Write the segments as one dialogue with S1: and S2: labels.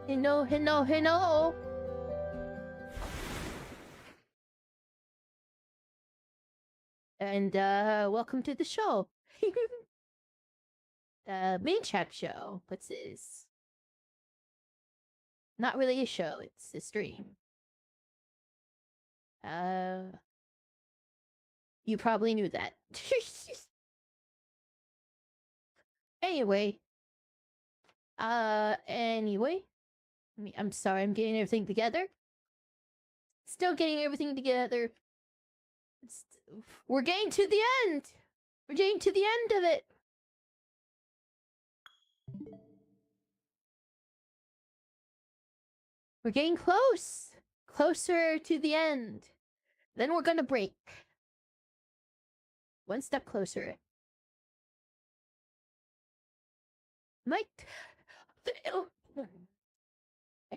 S1: Hello, hello, hello. And welcome to the show. Main chat show. What's this? Not really a show, it's a stream. You probably knew that. Anyway. Anyway. I'm sorry, I'm getting everything together. Still getting everything together. We're getting to the end. We're getting to the end of it. We're getting close. Closer to the end. Then we're gonna break. One step closer. Mike. I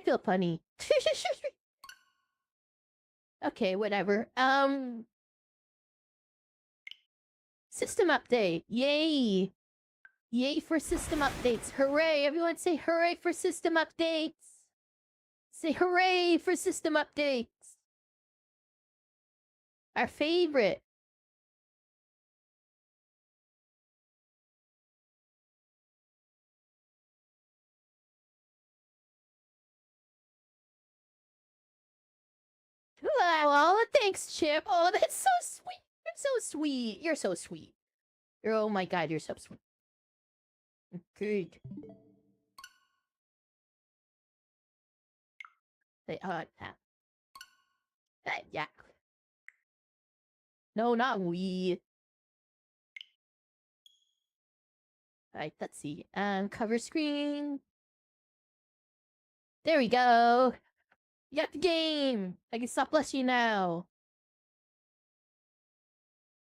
S1: feel funny. Okay, whatever. System update. Yay. Yay for system updates. Hooray. Everyone say hooray for system updates. Say hooray for system updates. Our favorite. Oh, thanks, Chip. Oh, that's so sweet. You're so sweet. You're so sweet. Oh my god, you're so sweet. Good. They yeah. No, not we. Alright, let's see. Cover screen. There we go. You got the game. I can stop blushing now.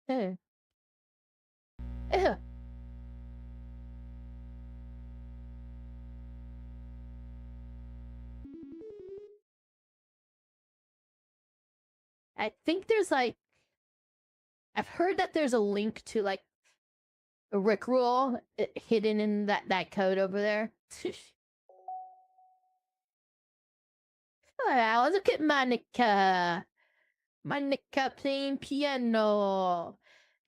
S1: Ew. I think there's like... I've heard that there's a link to like a Rickroll hidden in that code over there. Oh, look at Monica. Monica playing piano.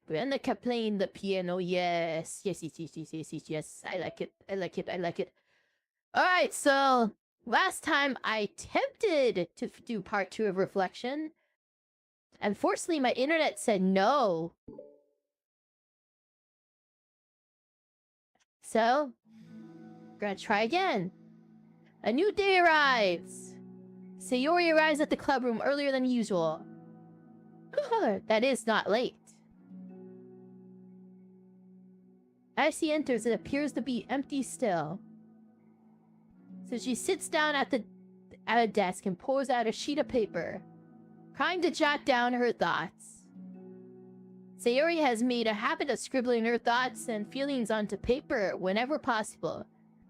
S1: Monica playing the piano. Yes. Yes, yes, yes, yes, yes, yes, yes. I like it. I like it. I like it. Alright, so last time I attempted to do part 2 of Reflection. Unfortunately, my internet said no. So, gonna try again. A new day arrives. Sayori arrives at the clubroom earlier than usual. That is not late. As she enters, it appears to be empty still. So she sits down at a desk and pulls out a sheet of paper, trying to jot down her thoughts. Sayori has made a habit of scribbling her thoughts and feelings onto paper whenever possible,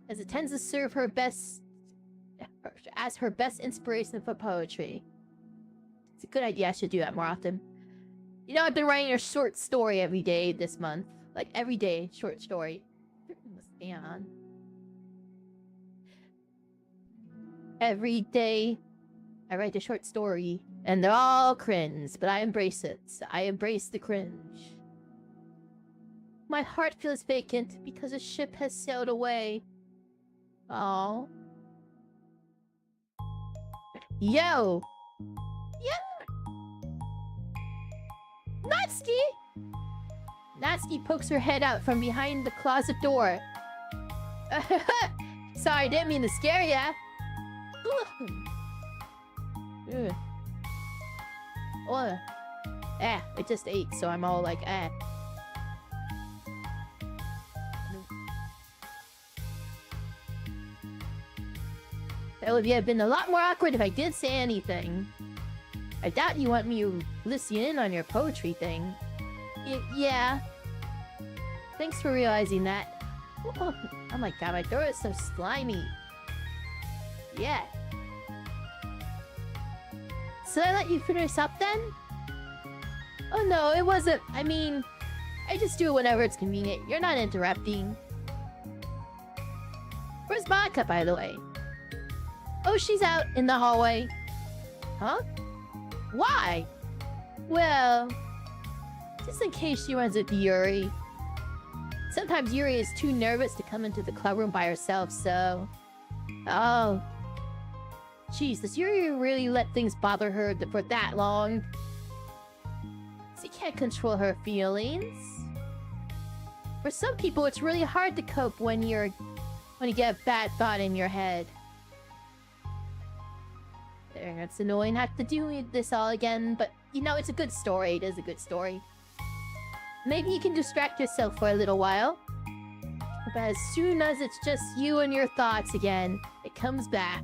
S1: as it tends to serve her best as her best inspiration for poetry. It's a good idea. I should do that more often. You know, I've been writing a short story every day this month. Like, every day, short story. Man. Every day, I write a short story. And they're all cringe, but I embrace it. I embrace the cringe. My heart feels vacant because a ship has sailed away. Oh. Yo! Yeah! Natsuki! Natsuki pokes her head out from behind the closet door. Sorry, didn't mean to scare ya. Oh. I just ate, so I'm all like, That would have been a lot more awkward if I did say anything. I doubt you want me listening in on your poetry thing. Yeah. Thanks for realizing that. Oh my god, my throat is so slimy. Yeah. Should I let you finish up then? Oh no, it wasn't. I mean, I just do it whenever it's convenient. You're not interrupting. Where's Monica, by the way? Oh, she's out in the hallway. Huh? Why? Well, just in case she runs into Yuri. Sometimes Yuri is too nervous to come into the club room by herself, so... Oh. Jeez, does Yuri really let things bother her for that long? She can't control her feelings. For some people, it's really hard to cope when you get a bad thought in your head. There, it's annoying to have to do this all again, but you know, it's a good story. It is a good story. Maybe you can distract yourself for a little while. But as soon as it's just you and your thoughts again, it comes back.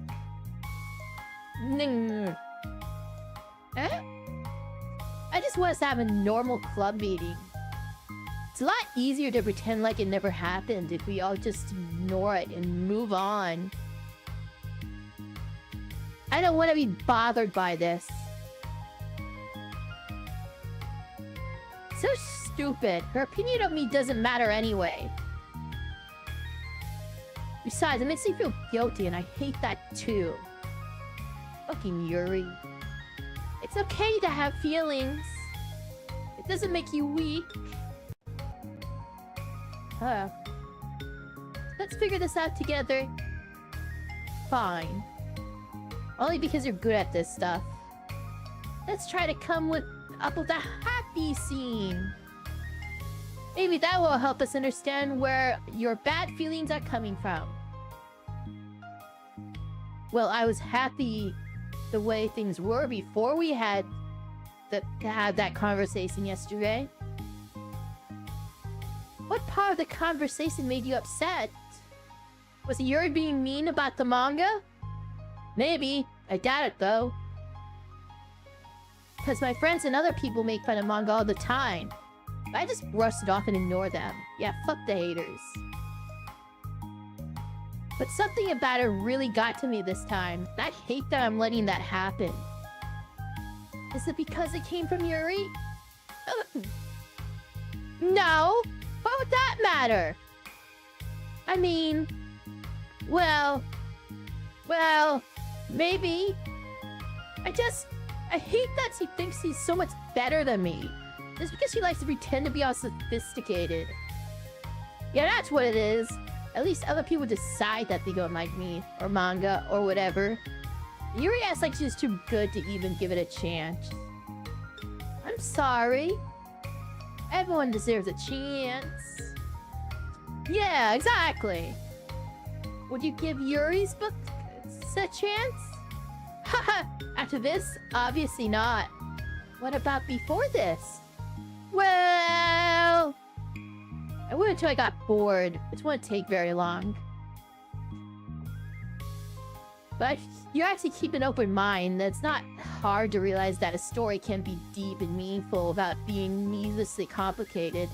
S1: Eh? I just want us to have a normal club meeting. It's a lot easier to pretend like it never happened if we all just ignore it and move on. I don't want to be bothered by this. So stupid. Her opinion of me doesn't matter anyway. Besides, it makes me feel guilty, and I hate that too. Fucking Yuri. It's okay to have feelings. It doesn't make you weak. Let's figure this out together. Fine. Only because you're good at this stuff. Let's try to come up with a happy scene. Maybe that will help us understand where your bad feelings are coming from. Well, I was happy the way things were before we had to have that conversation yesterday. What part of the conversation made you upset? Was it Yuri being mean about the manga? Maybe. I doubt it, though. Because my friends and other people make fun of manga all the time. I just brush it off and ignore them. Yeah, fuck the haters. But something about it really got to me this time. I hate that I'm letting that happen. Is it because it came from Yuri? No! Why would that matter? I mean... Well, maybe. I hate that she thinks she's so much better than me. Just because she likes to pretend to be all sophisticated. Yeah, that's what it is. At least other people decide that they don't like me, or manga, or whatever. Yuri acts like she's too good to even give it a chance. I'm sorry. Everyone deserves a chance. Yeah, exactly. Would you give Yuri's book a chance? Haha, after this, obviously not. What about before this? Well... I would until I got bored. It wouldn't take very long. But you actually keep an open mind. It's not hard to realize that a story can be deep and meaningful without being needlessly complicated.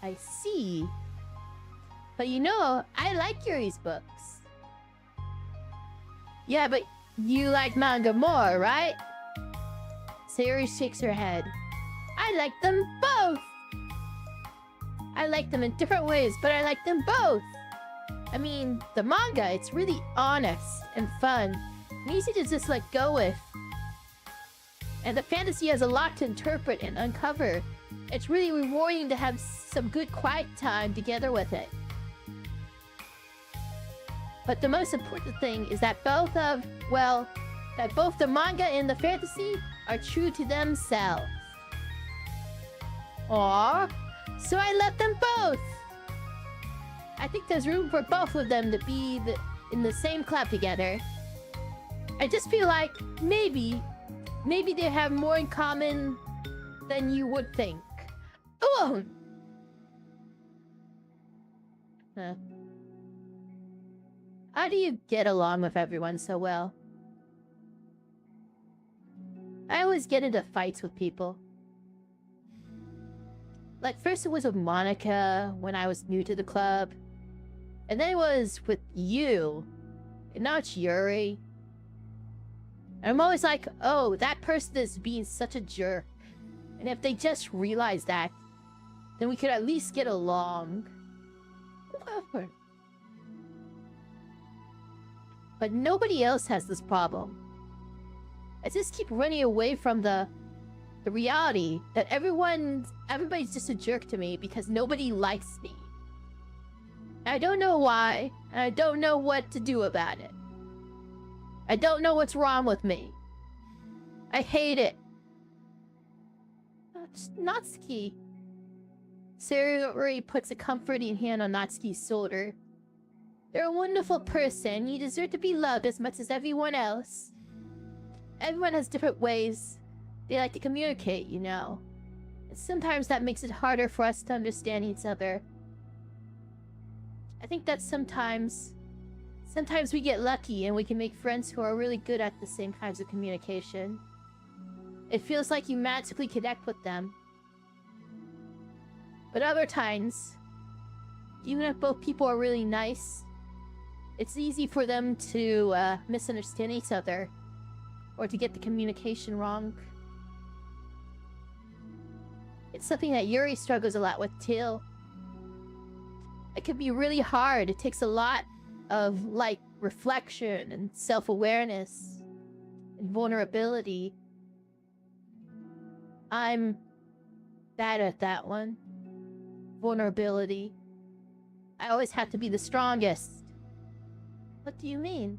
S1: I see. But you know, I like Yuri's books. Yeah, but you like manga more, right? Sayuri shakes her head. I like them both! I like them in different ways, but I like them both! I mean, the manga, it's really honest and fun, and easy to just let go with. And the fantasy has a lot to interpret and uncover. It's really rewarding to have some good quiet time together with it. But the most important thing is that both the manga and the fantasy are true to themselves. Aww. So I let them both! I think there's room for both of them to be in the same club together. I just feel like maybe they have more in common than you would think. Oh! Huh. How do you get along with everyone so well? I always get into fights with people. Like, first it was with Monica when I was new to the club. And then it was with you. And now it's Yuri. And I'm always like, oh, that person is being such a jerk. And if they just realize that, then we could at least get along. Whatever. But nobody else has this problem. I just keep running away from the reality that everybody's just a jerk to me because nobody likes me. I don't know why, and I don't know what to do about it. I don't know what's wrong with me. I hate it. Natsuki. Yuri puts a comforting hand on Natsuki's shoulder. You're a wonderful person. You deserve to be loved as much as everyone else. Everyone has different ways they like to communicate, you know. And sometimes that makes it harder for us to understand each other. I think that sometimes we get lucky and we can make friends who are really good at the same kinds of communication. It feels like you magically connect with them. But other times, even if both people are really nice, it's easy for them to misunderstand each other or to get the communication wrong. It's something that Yuri struggles a lot with too. It can be really hard. It takes a lot of, like, reflection and self-awareness and vulnerability. I'm bad at that one. Vulnerability. I always have to be the strongest. What do you mean?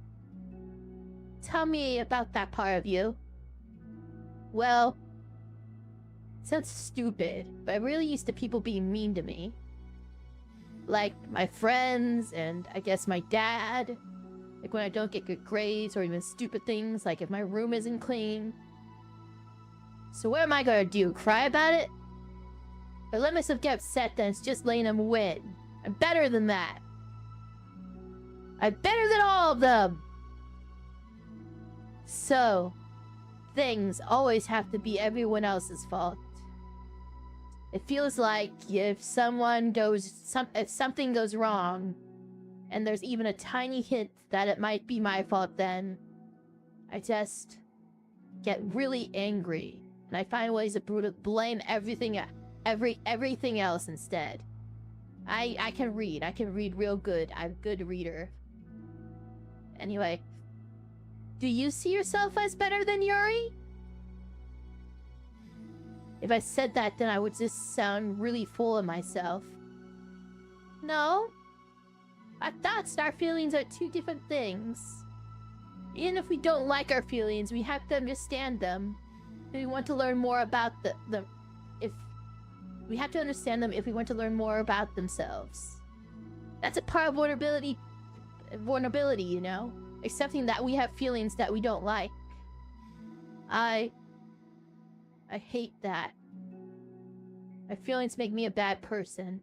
S1: Tell me about that part of you. Well, it sounds stupid, but I'm really used to people being mean to me. Like my friends and I guess my dad. Like when I don't get good grades or even stupid things like if my room isn't clean. So what am I gonna do? Cry about it? But let myself get upset, then it's just letting them win. I'm better than that. I'm better than all of them! So, things always have to be everyone else's fault. It feels like if something goes wrong, and there's even a tiny hint that it might be my fault, then I just get really angry, and I find ways to blame everything else instead. I can read real good. I'm a good reader. Anyway, do you see yourself as better than Yuri? If I said that, then I would just sound really full of myself. No. Our thoughts and our feelings are two different things. Even if we don't like our feelings, we have to understand them. If we want to learn more about them. If we have to understand them if we want to learn more about themselves. That's a part of vulnerability, you know? Accepting that we have feelings that we don't like. I hate that. My feelings make me a bad person.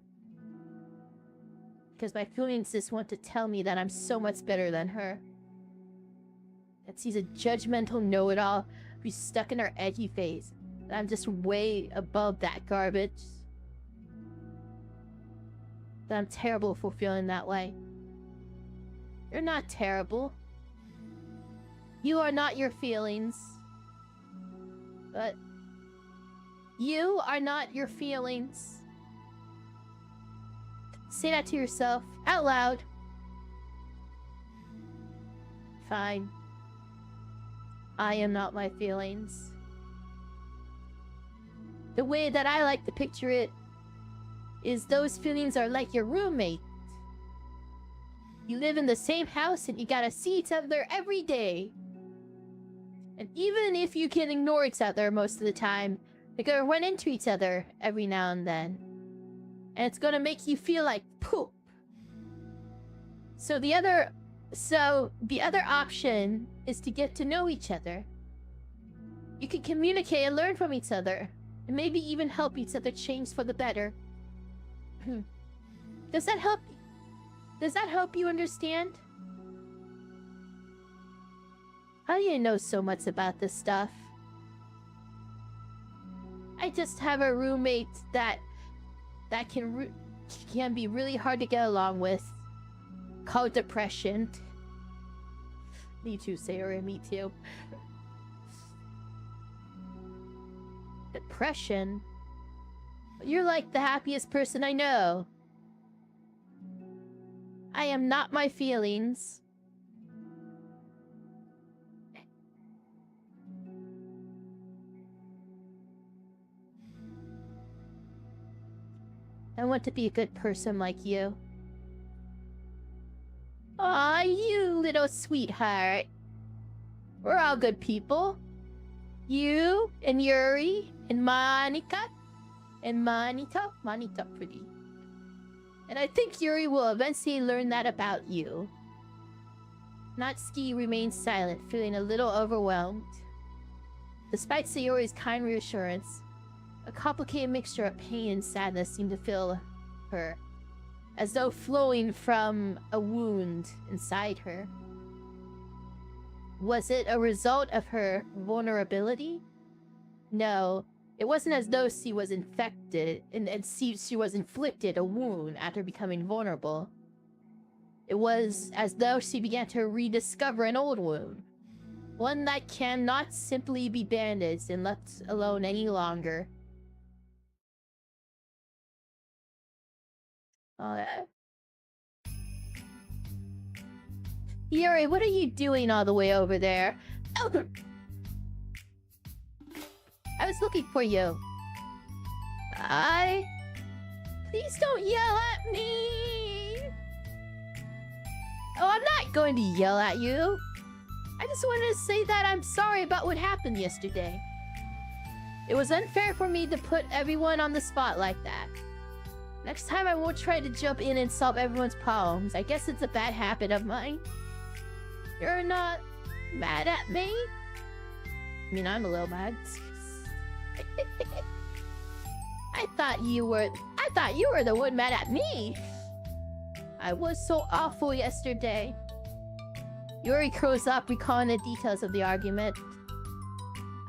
S1: Because my feelings just want to tell me that I'm so much better than her. That she's a judgmental know-it-all who's stuck in her edgy phase. That I'm just way above that garbage. That I'm terrible for feeling that way. You're not terrible. You are not your feelings. But you are not your feelings. Say that to yourself, out loud. Fine. I am not my feelings. The way that I like to picture it is those feelings are like your roommate. You live in the same house and you gotta see each other every day. And even if you can ignore each other most of the time, you're gonna run into each other every now and then. And it's gonna make you feel like poop. So the other option is to get to know each other. You can communicate and learn from each other. And maybe even help each other change for the better. Does that help? Does that help you understand? How do you know so much about this stuff? I just have a roommate that can be really hard to get along with. Called depression. Me too, Sarah. Me too. Depression? You're like the happiest person I know. I am not my feelings. I want to be a good person like you. Aw, you little sweetheart. We're all good people. You and Yuri and Monica and Manito pretty. And I think Yuri will eventually learn that about you. Natsuki remained silent, feeling a little overwhelmed. Despite Sayori's kind reassurance, a complicated mixture of pain and sadness seemed to fill her, as though flowing from a wound inside her. Was it a result of her vulnerability? No, it wasn't as though she was infected and she was inflicted a wound after becoming vulnerable. It was as though she began to rediscover an old wound. One that cannot simply be bandaged and left alone any longer. Yuri, what are you doing all the way over there? Oh. I was looking for you. Please don't yell at me! Oh, I'm not going to yell at you. I just wanted to say that I'm sorry about what happened yesterday. It was unfair for me to put everyone on the spot like that. Next time I won't try to jump in and solve everyone's problems. I guess it's a bad habit of mine. You're not mad at me? I mean, I'm a little mad. I thought you were the one mad at me. I was so awful yesterday. Yuri curls up, recalling the details of the argument.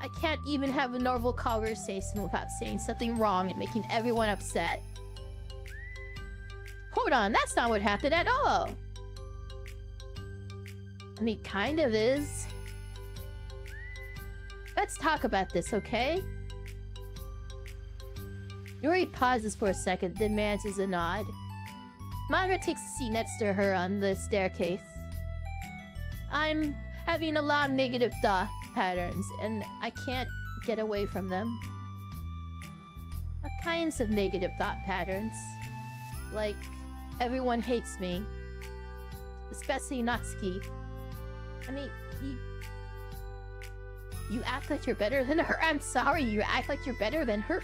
S1: I can't even have a normal conversation without saying something wrong and making everyone upset. Hold on, that's not what happened at all. I mean, kind of is. Let's talk about this, okay? Yuri pauses for a second, then manages a nod. Madara takes a seat next to her on the staircase. I'm having a lot of negative thought patterns, and I can't get away from them. What kinds of negative thought patterns? Like, everyone hates me. Especially Natsuki. I mean, you act like you're better than her. I'm sorry, you act like you're better than her.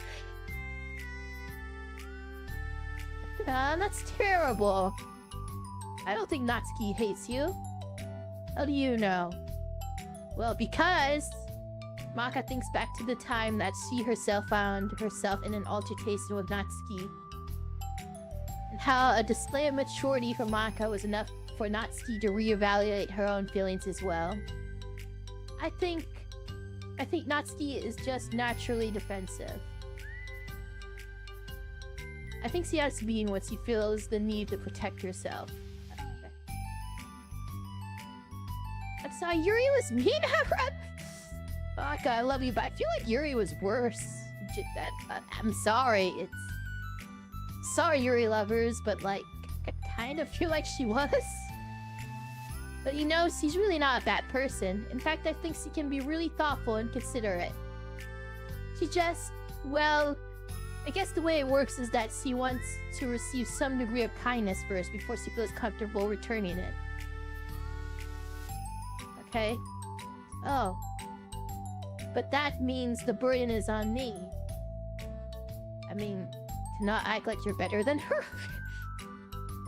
S1: That's terrible. I don't think Natsuki hates you. How do you know? Well, because Maka thinks back to the time that she herself found herself in an altercation with Natsuki. And how a display of maturity from Maka was enough for Natsuki to reevaluate her own feelings as well. I think Natsuki is just naturally defensive. I think she has to be when she feels the need to protect herself. I'm sorry, Yuri was mean at her. Fuck, I love you, but I feel like Yuri was worse. I'm sorry. Sorry, Yuri lovers, but like, I kind of feel like she was. But you know, she's really not a bad person. In fact, I think she can be really thoughtful and considerate. She just, well, I guess the way it works is that she wants to receive some degree of kindness first before she feels comfortable returning it. Okay? Oh. But that means the burden is on me. I mean, to not act like you're better than her.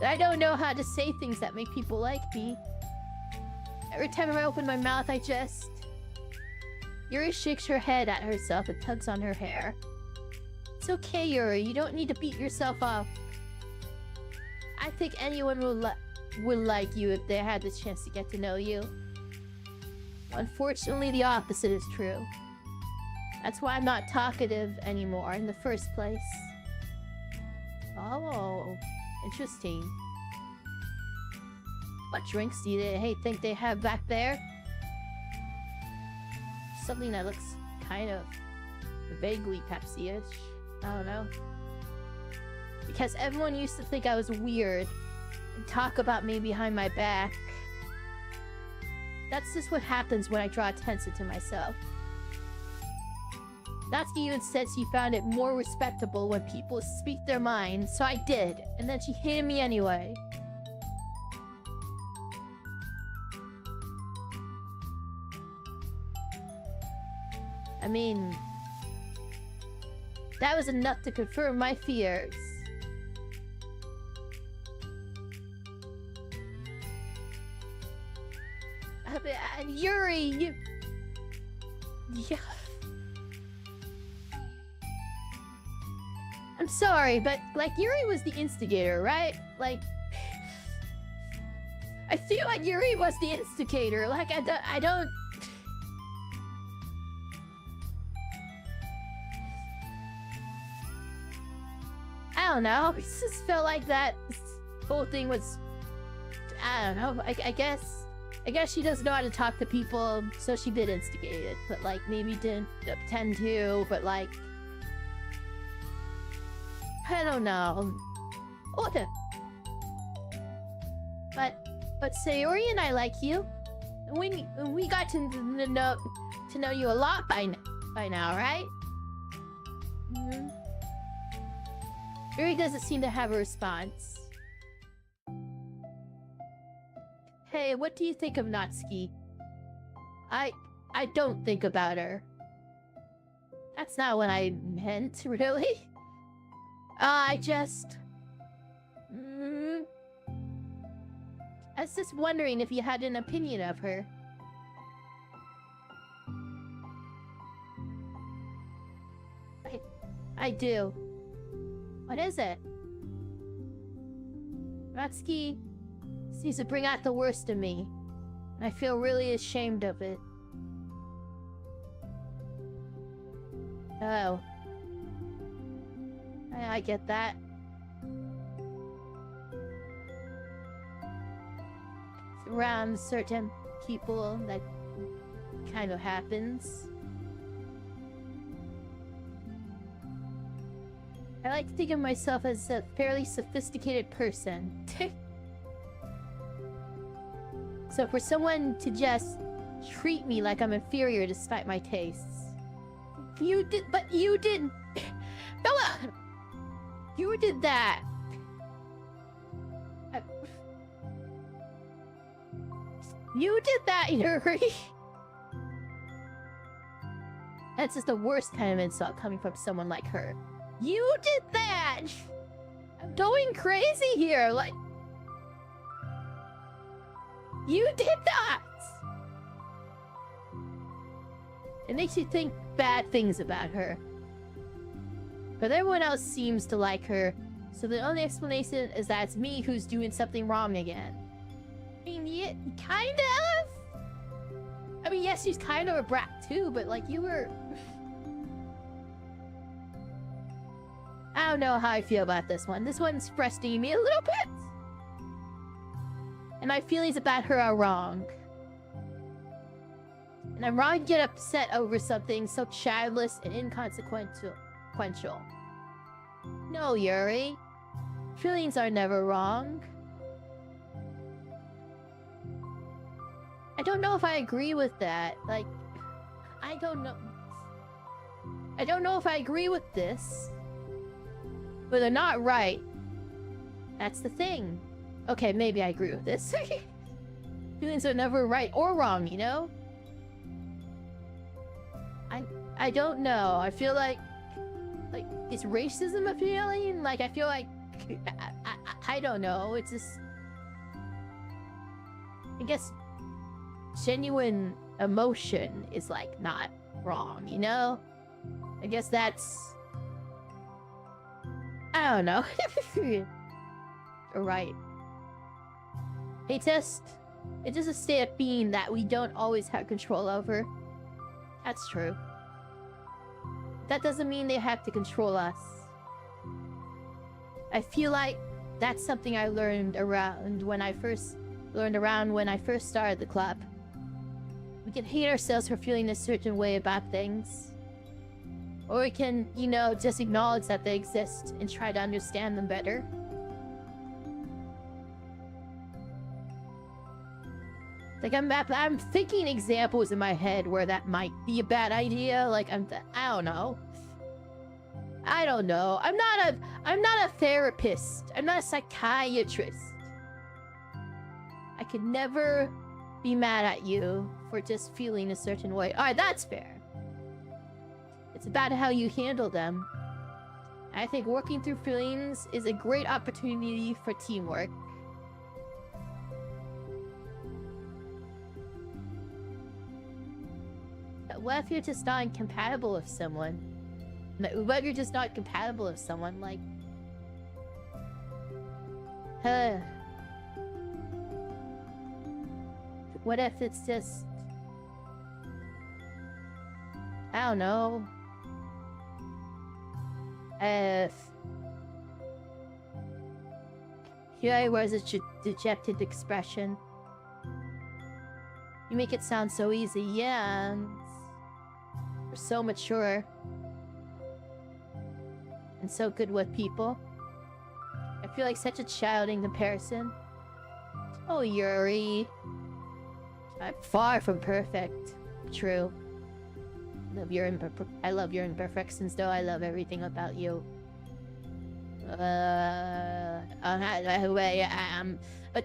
S1: I don't know how to say things that make people like me. Every time I open my mouth, I just... Yuri shakes her head at herself and tugs on her hair. It's okay, Yuri. You don't need to beat yourself up. I think anyone would like you if they had the chance to get to know you. Unfortunately, the opposite is true. That's why I'm not talkative anymore in the first place. Oh, interesting. What drinks do they think they have back there? Something that looks kind of vaguely Pepsi-ish. I don't know. Because everyone used to think I was weird and talk about me behind my back. That's just what happens when I draw attention to myself. Natsuki even said she found it more respectable when people speak their minds, so I did, and then she hated me anyway. I mean, that was enough to confirm my fears. Yuri, you... Yeah. I'm sorry, but, like, Yuri was the instigator, right? Like... I feel like Yuri was the instigator. Like, I don't... I don't know. It just felt like that whole thing was... I don't know. I guess she doesn't know how to talk to people, so she did instigate it. But, like, maybe didn't intend to, but, like... I don't know. Okay. But Sayori and I like you. We got to know you a lot by now, right? Mm-hmm. Yuri doesn't seem to have a response. Hey, what do you think of Natsuki? I don't think about her. That's not what I meant, really. I just... I was just wondering if you had an opinion of her. I do. What is it? Natsuki seems to bring out the worst in me, and I feel really ashamed of it. Oh. I get that. Around certain people, that kind of happens. I like to think of myself as a fairly sophisticated person. So for someone to just treat me like I'm inferior despite my tastes. You did Bella! You did that! You did that, Yuri! That's just the worst kind of insult coming from someone like her. You did that! I'm going crazy here, like... You did that! It makes you think bad things about her. But everyone else seems to like her, so the only explanation is that it's me who's doing something wrong again. I mean, yeah, kind of? I mean, yes, she's kind of a brat too, but like, you were... I don't know how I feel about this one. This one's frustrating me a little bit. And my feelings about her are wrong. And I'm wrong to get upset over something so childless and inconsequential. No, Yuri. Feelings are never wrong. I don't know if I agree with that. Like, I don't know. I don't know if I agree with this. But they're not right. That's the thing. Okay, maybe I agree with this. Feelings are never right or wrong, you know? I don't know. I feel like is racism a feeling? Like, I feel like I don't know. It's just, I guess genuine emotion is like not wrong, you know? I guess that's, I don't know. Right. It's just a state of being that we don't always have control over. That's true. That doesn't mean they have to control us. I feel like that's something I learned around when I first started the club. We can hate ourselves for feeling a certain way about things. Or we can, you know, just acknowledge that they exist and try to understand them better. Like, I'm thinking examples in my head where that might be a bad idea. Like, I don't know. I don't know. I'm not a therapist. I'm not a psychiatrist. I could never be mad at you for just feeling a certain way. Alright, that's fair. It's about how you handle them. I think working through feelings is a great opportunity for teamwork. What if you're just not compatible with someone? What if you're just not compatible with someone? Like... What if it's just... I don't know. If... Here was a dejected expression. You make it sound so easy, yeah. You're so mature. And so good with people. I feel like such a child in comparison. Oh, Yuri. I'm far from perfect. True. I love your imperfections, though. I love everything about you. But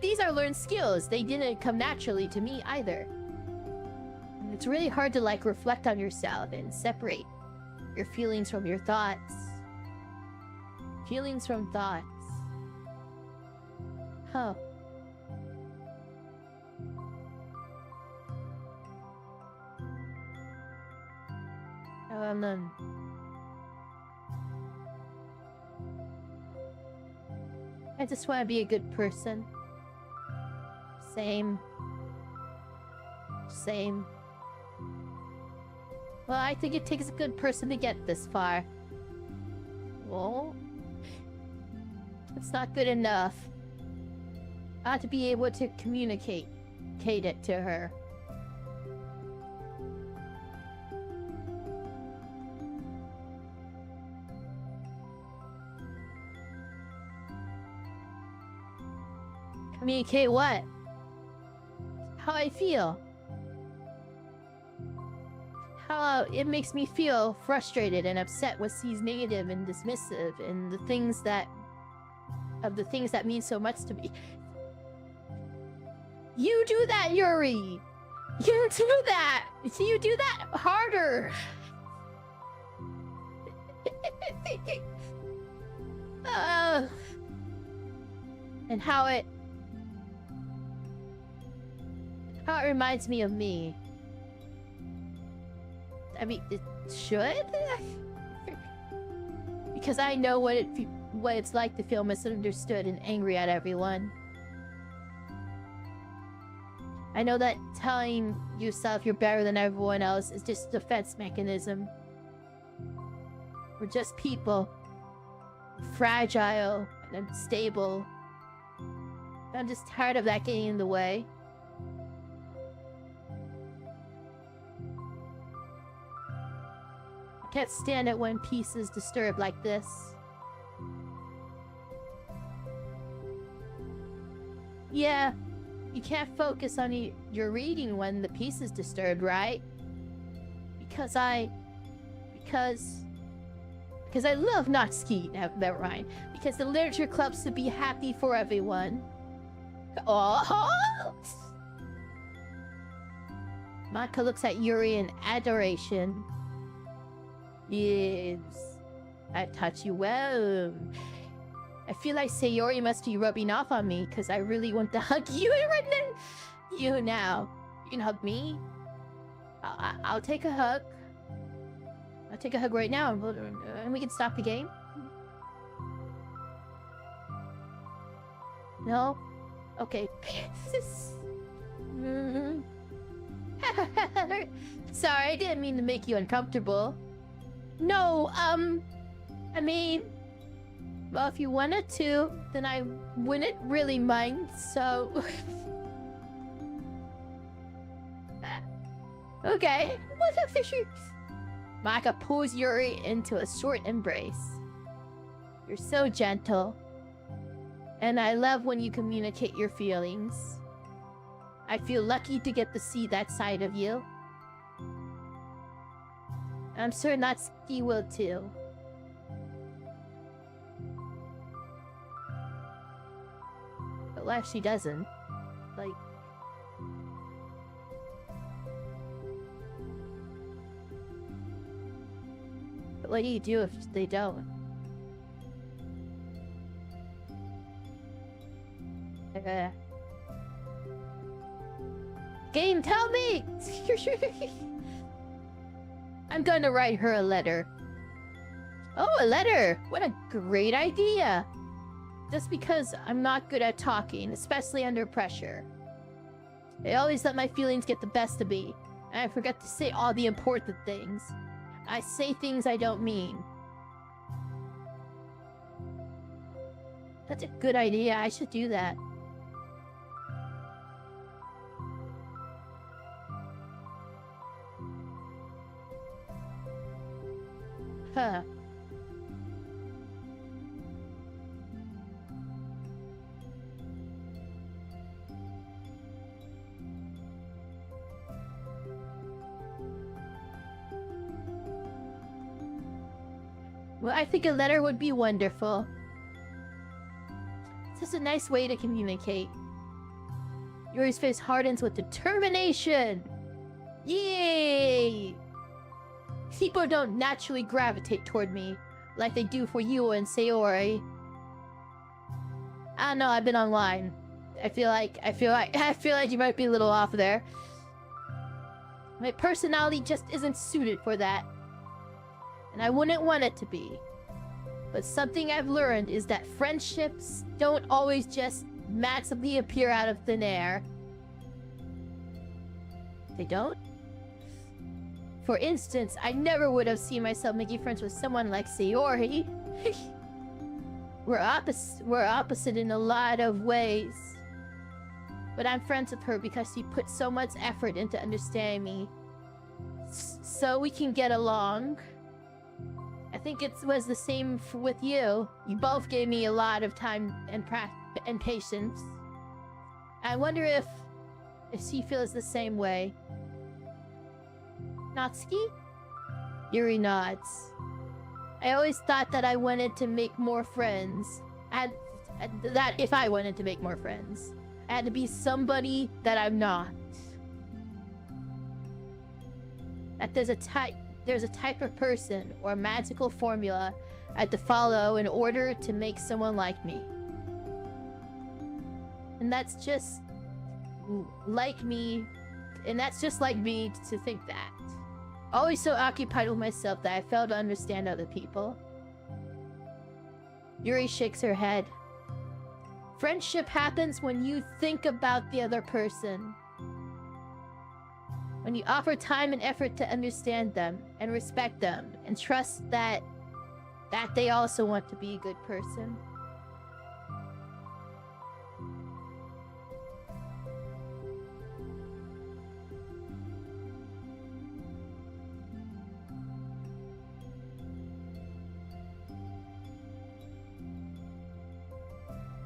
S1: these are learned skills. They didn't come naturally to me either. And it's really hard to like reflect on yourself and separate your feelings from your thoughts. Feelings from thoughts. Huh. None. I just want to be a good person. Same. Same. Well, I think it takes a good person to get this far. Well, it's not good enough. I have to be able to communicate it to her. Communicate what? How I feel. How it makes me feel frustrated and upset when he's negative and dismissive and the things that mean so much to me. You do that, Yuri! You do that! You do that harder! And how it reminds me of me. I mean, it should? Because I know what it's like to feel misunderstood and angry at everyone. I know that telling yourself you're better than everyone else is just a defense mechanism. We're just people. Fragile and unstable. I'm just tired of that getting in the way. I can't stand it when peace is disturbed like this. Yeah, you can't focus on your reading when the peace is disturbed, right? Because I love Natsuki, that rhyme. Because the literature club's to be happy for everyone. Oh! Maka looks at Yuri in adoration. Yes, I taught you well. I feel like Sayori must be rubbing off on me because I really want to hug you right now. You now. You can hug me. I'll take a hug. I'll take a hug right now and we can stop the game. No? Okay. Sorry, I didn't mean to make you uncomfortable. No, I mean, well, if you wanted to, then I wouldn't really mind, so... Okay, what the fisher? Maka pulls Yuri into a short embrace. You're so gentle. And I love when you communicate your feelings. I feel lucky to get to see that side of you. I'm sure Natsuki will too. But what if she doesn't? Like... But what do you do if they don't? Game, tell me! I'm going to write her a letter. Oh, a letter! What a great idea! Just because I'm not good at talking, especially under pressure. I always let my feelings get the best of me, and I forget to say all the important things. I say things I don't mean. That's a good idea. I should do that. Huh. Well, I think a letter would be wonderful. It's just a nice way to communicate. Yuri's face hardens with determination! Yay! People don't naturally gravitate toward me like they do for you and Sayori. I don't know, I've been online. I feel like you might be a little off there. My personality just isn't suited for that. And I wouldn't want it to be. But something I've learned is that friendships don't always just magically appear out of thin air. They don't? For instance, I never would have seen myself making friends with someone like Sayori. We're opposite in a lot of ways. But I'm friends with her because she put so much effort into understanding me. So we can get along. I think it was the same with you. You both gave me a lot of time and patience. I wonder if she feels the same way. Natsuki? Yuri nods. I always thought that I wanted to make more friends. That if I wanted to make more friends, I had to be somebody that I'm not. That there's a type of person or magical formula I had to follow in order to make someone like me. And that's just like me. And that's just like me to think that. Always so occupied with myself that I failed to understand other people. Yuri shakes her head. Friendship happens when you think about the other person. When you offer time and effort to understand them and respect them and trust that they also want to be a good person.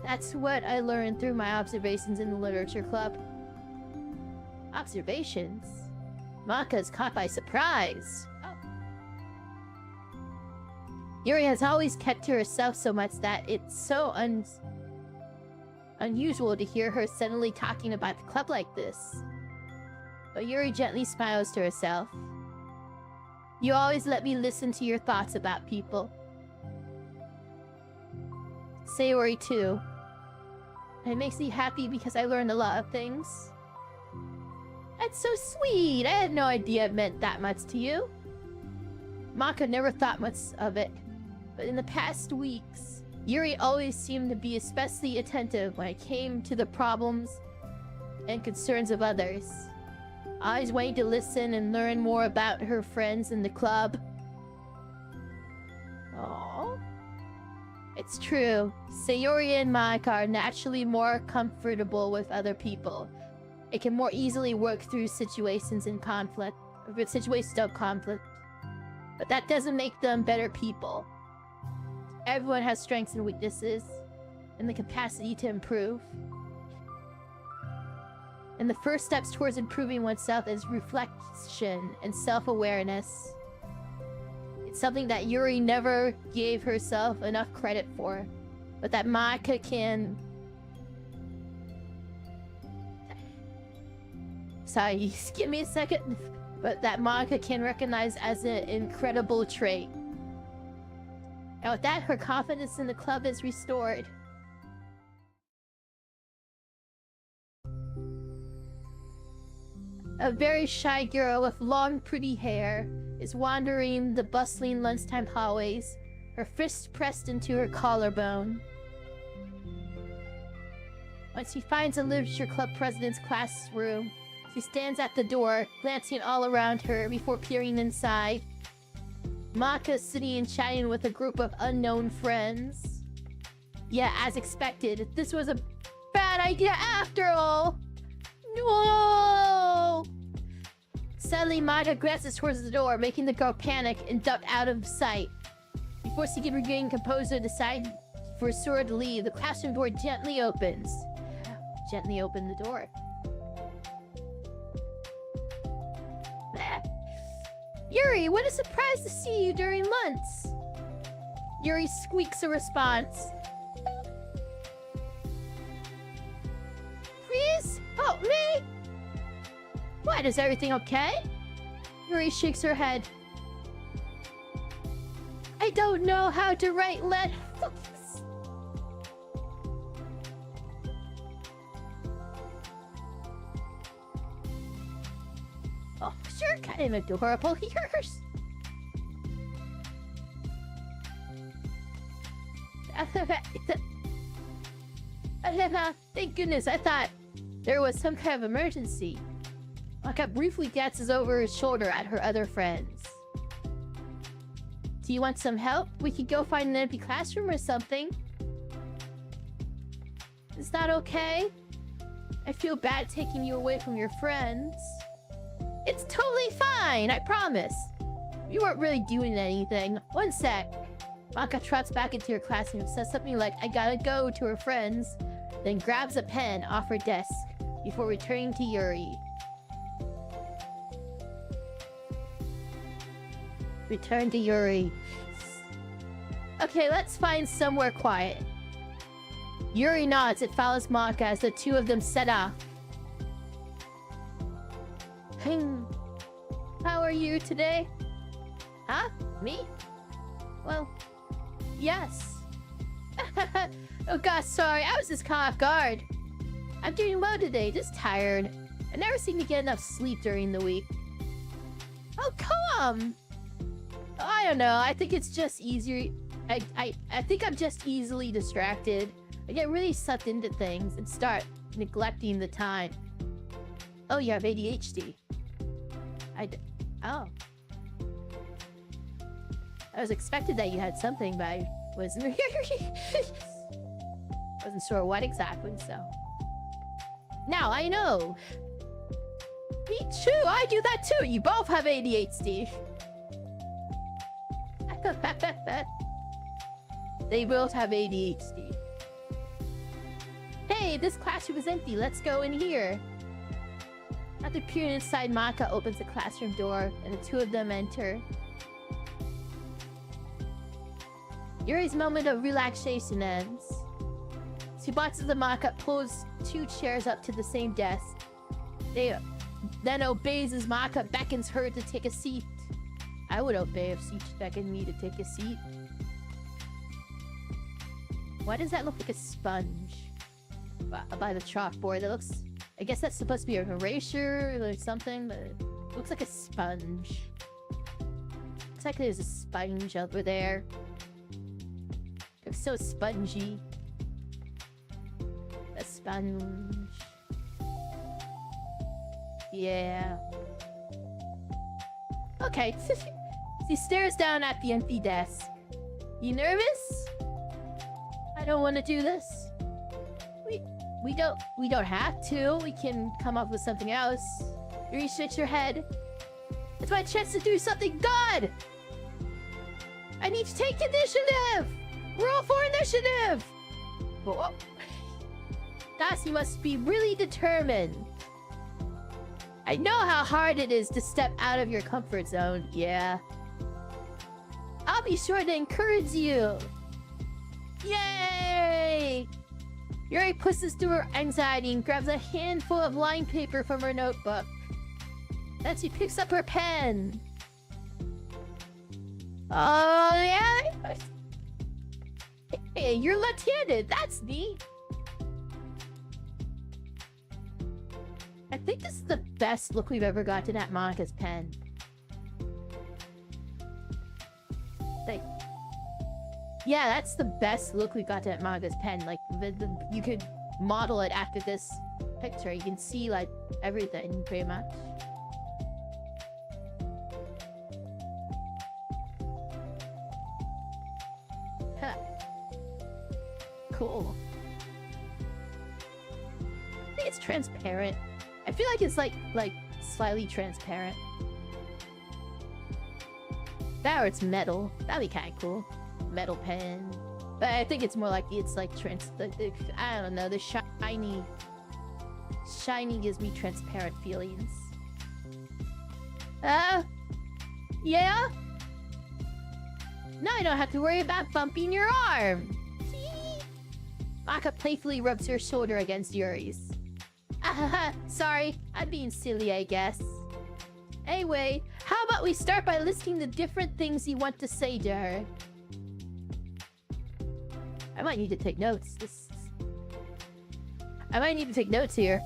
S1: That's what I learned through my observations in the literature club. Observations? Maka's caught by surprise. Oh. Yuri has always kept to herself so much that it's so unusual to hear her suddenly talking about the club like this. But Yuri gently smiles to herself. You always let me listen to your thoughts about people. Sayori too. And it makes me happy because I learned a lot of things. That's so sweet! I had no idea it meant that much to you. Maka never thought much of it. But in the past weeks, Yuri always seemed to be especially attentive when it came to the problems and concerns of others. Always wanting to listen and learn more about her friends in the club. Aww. It's true. Sayori and Maka are naturally more comfortable with other people. It can more easily work through situations of conflict. But that doesn't make them better people. Everyone has strengths and weaknesses, and the capacity to improve. And the first steps towards improving oneself is reflection and self-awareness. It's something that Yuri never gave herself enough credit for, but that Maka can Sorry, just give me a second. But that Monica can recognize as an incredible trait. And with that, her confidence in the club is restored. A very shy girl with long, pretty hair is wandering the bustling lunchtime hallways, her fist pressed into her collarbone. Once she finds a literature club president's classroom, she stands at the door, glancing all around her before peering inside. Maka is sitting and chatting with a group of unknown friends. Yeah, as expected, this was a bad idea after all. No! Suddenly, Maka glances towards the door, making the girl panic and duck out of sight. Before she can regain composure, decide for Sora to leave, the classroom door gently opens. Gently open the door. Yuri, what a surprise to see you during lunch! Yuri squeaks a response. Please? Oh, me? What, is everything okay? Yuri shakes her head. I don't know how to write letters. Oh, sure, kind of adorable. Yours. Thank goodness, I thought there was some kind of emergency. Maka briefly glances over his shoulder at her other friends. Do you want some help? We could go find an empty classroom or something. Is that okay? I feel bad taking you away from your friends. It's totally fine, I promise. You weren't really doing anything. One sec. Maka trots back into her classroom and says something like, I gotta go to her friends, then grabs a pen off her desk before returning to Yuri. Return to Yuri. Okay, let's find somewhere quiet. Yuri nods and follows Maka as the two of them set off. How are you today? Huh? Me? Well, yes. Oh gosh, sorry, I was just caught off guard. I'm doing well today, just tired. I never seem to get enough sleep during the week. Oh, come! I don't know, I think it's just easier. I think I'm just easily distracted. I get really sucked into things and start neglecting the time. Oh, you have ADHD. Oh. I was expected that you had something, but I wasn't wasn't sure what exactly, so. Now I know! Me too! I do that too! You both have ADHD! They both have ADHD. Hey, this classroom is empty. Let's go in here. After peering inside, Maka opens the classroom door, and the two of them enter. Yuri's moment of relaxation ends. She watches the Maka pulls two chairs up to the same desk. They then obeys as Maka beckons her to take a seat. I would obey if she beckoned me to take a seat. Why does that look like a sponge? By the chalkboard, that looks... I guess that's supposed to be an erasure or something, but it looks like a sponge. Looks like there's a sponge over there. Looks so spongy. A sponge. Yeah. Okay. She stares down at the empty desk. You nervous? I don't want to do this. We don't have to. We can come up with something else. You shake your head. It's my chance to do something good! I need to take initiative! Roll for initiative! Whoa. Darcy must be really determined. I know how hard it is to step out of your comfort zone, yeah. I'll be sure to encourage you. Yay! Yuri pushes through her anxiety and grabs a handful of line paper from her notebook. Then she picks up her pen. Oh, yeah? Hey, you're left-handed. That's neat. I think this is the best look we've ever gotten at Monica's pen. Like, yeah, that's the best look we've gotten at Monica's pen. Like, you could model it after this picture. You can see, like, everything, pretty much. Huh. Cool. I think it's transparent. I feel like it's like slightly transparent. That or it's metal. That'd be kind of cool. Metal pen. But I think it's more like it's like I don't know. The shiny gives me transparent feelings. Yeah. Now I don't have to worry about bumping your arm. Maka playfully rubs her shoulder against Yuri's. Sorry, I'm being silly, I guess. Anyway, how about we start by listing the different things you want to say to her? I might need to take notes. I might need to take notes here.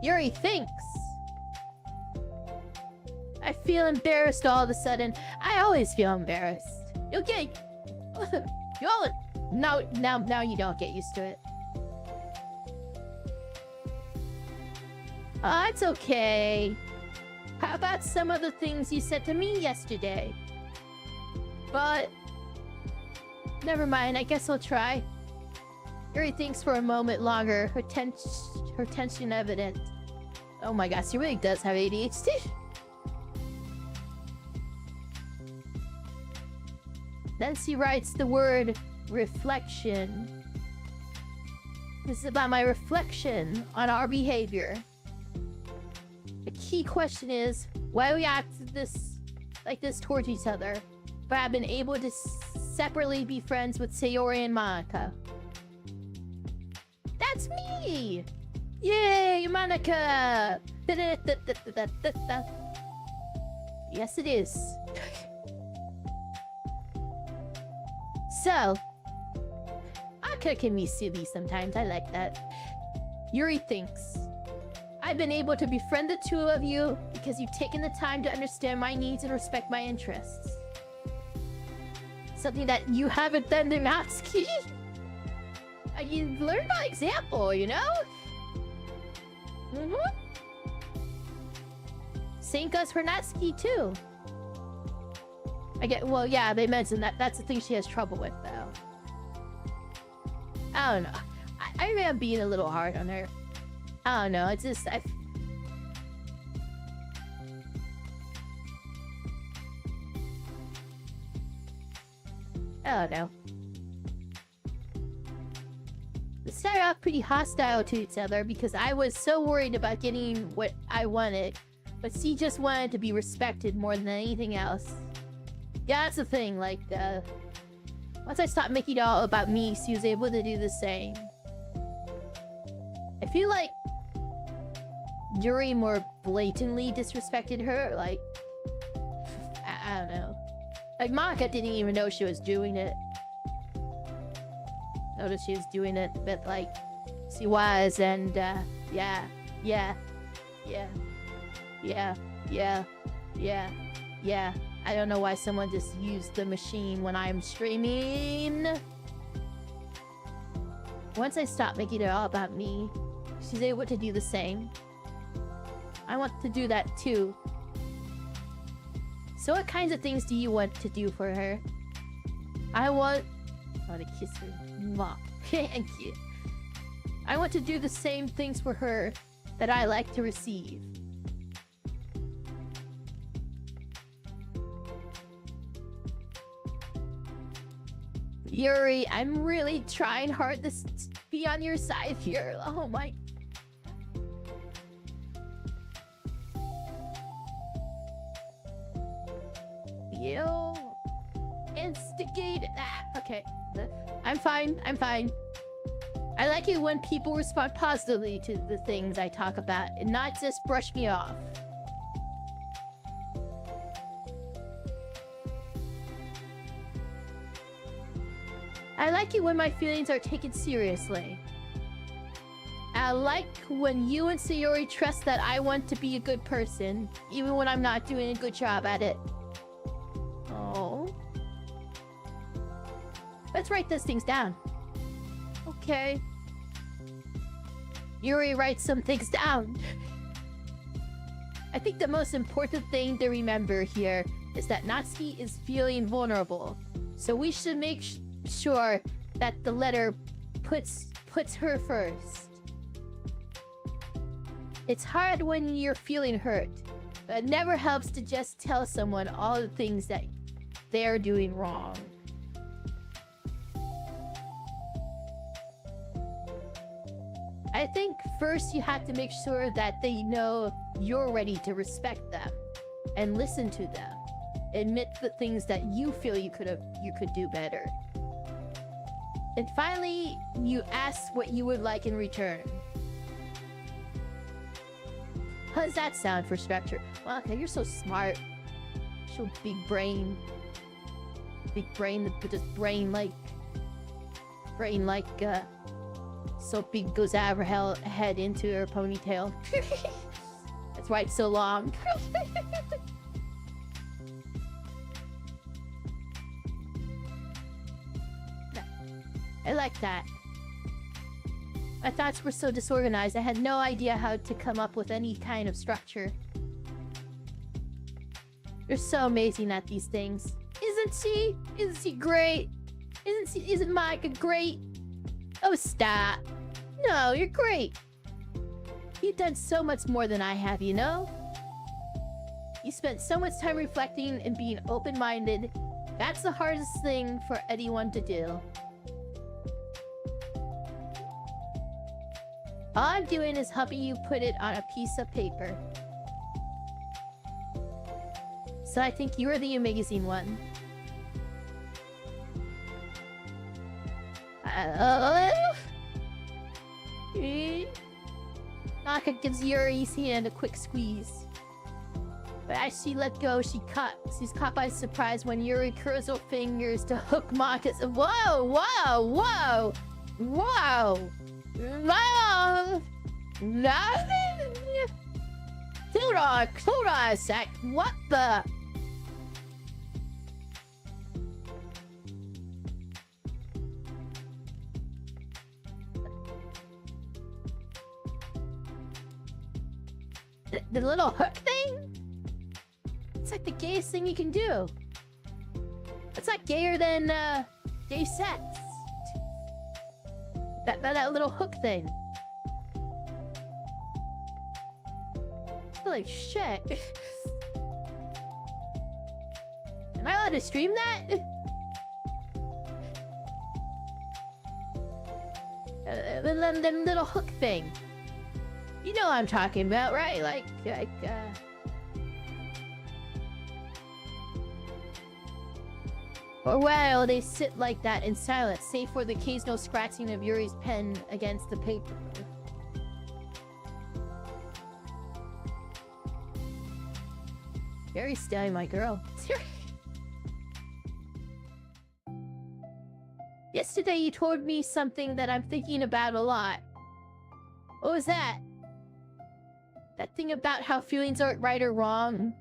S1: Yuri thinks. I feel embarrassed all of a sudden. I always feel embarrassed. Okay. Now you don't get used to it. Oh, it's okay. How about some of the things you said to me yesterday? But never mind, I guess I'll try. Yuri thinks for a moment longer, her tension evident. Oh my gosh, she really does have ADHD. Then she writes the word reflection. This is about my reflection on our behavior. The key question is why we act like this towards each other, but I've been able to separately be friends with Sayori and Monica. That's me! Yay, Monica! Yes, it is. So, Monica can be silly sometimes. I like that. Yuri thinks. I've been able to befriend the two of you because you've taken the time to understand my needs and respect my interests. Something that you haven't done in Natsuki. You learn by example, you know? Same goes for Natsuki too. Well, yeah, they mentioned that. That's the thing she has trouble with, though. I don't know. I am being a little hard on her. I don't know. It's just I don't know. We started off pretty hostile to each other because I was so worried about getting what I wanted, but she just wanted to be respected more than anything else. Yeah, that's the thing. Like, once I stopped making it all about me, she was able to do the same. I feel like Yuri more blatantly disrespected her. Like, I don't know. Like, Monica didn't even know she was doing it. Noticed she was doing it, but like, she was, and yeah. I don't know why someone just used the machine when I'm streaming. Once I stop making it all about me, she's able to do the same. I want to do that too. So what kinds of things do you want to do for her? I want to kiss her. Mwah. Thank you. I want to do the same things for her that I like to receive. Yuri, I'm really trying hard to be on your side here. Oh my. Yo. Instigate. Ah, okay. I'm fine. I'm fine. I like it when people respond positively to the things I talk about and not just brush me off. I like it when my feelings are taken seriously. I like when you and Sayori trust that I want to be a good person, even when I'm not doing a good job at it. Oh. Let's write those things down. Okay. Yuri writes some things down. I think the most important thing to remember here is that Natsuki is feeling vulnerable. So we should make sure that the letter puts her first. It's hard when you're feeling hurt, but it never helps to just tell someone all the things that they're doing wrong. I think first you have to make sure that they know you're ready to respect them and listen to them. Admit the things that you feel you could do better. And finally, you ask what you would like in return. How does that sound for structure? Well, okay, you're so smart. So big brain. Big brain, but just brain like, so big goes out of her head into her ponytail. That's why it's so long. I like that. My thoughts were so disorganized, I had no idea how to come up with any kind of structure. You're so amazing at these things. Isn't she? Isn't she great? Isn't Micah great? Oh, stop. No, you're great. You've done so much more than I have, you know? You spent so much time reflecting and being open-minded. That's the hardest thing for anyone to do. All I'm doing is helping you put it on a piece of paper. So I think you're the amazing one. Naka gives Yuri's hand a quick squeeze. But as she let go, she's caught by surprise when Yuri curls her fingers to hook Maka's. Whoa, whoa, whoa, whoa! No! Nothing! Hold on a sec. What the? The little hook thing? It's like the gayest thing you can do. It's like gayer than gay sex. That little hook thing. Holy shit. Am I allowed to stream that? Them little hook thing. You know what I'm talking about, right? Like For a while, they sit like that in silence, save for the occasional scratching of Yuri's pen against the paper. Yuri's stealing my girl. Yesterday, you told me something that I'm thinking about a lot. What was that? That thing about how feelings aren't right or wrong?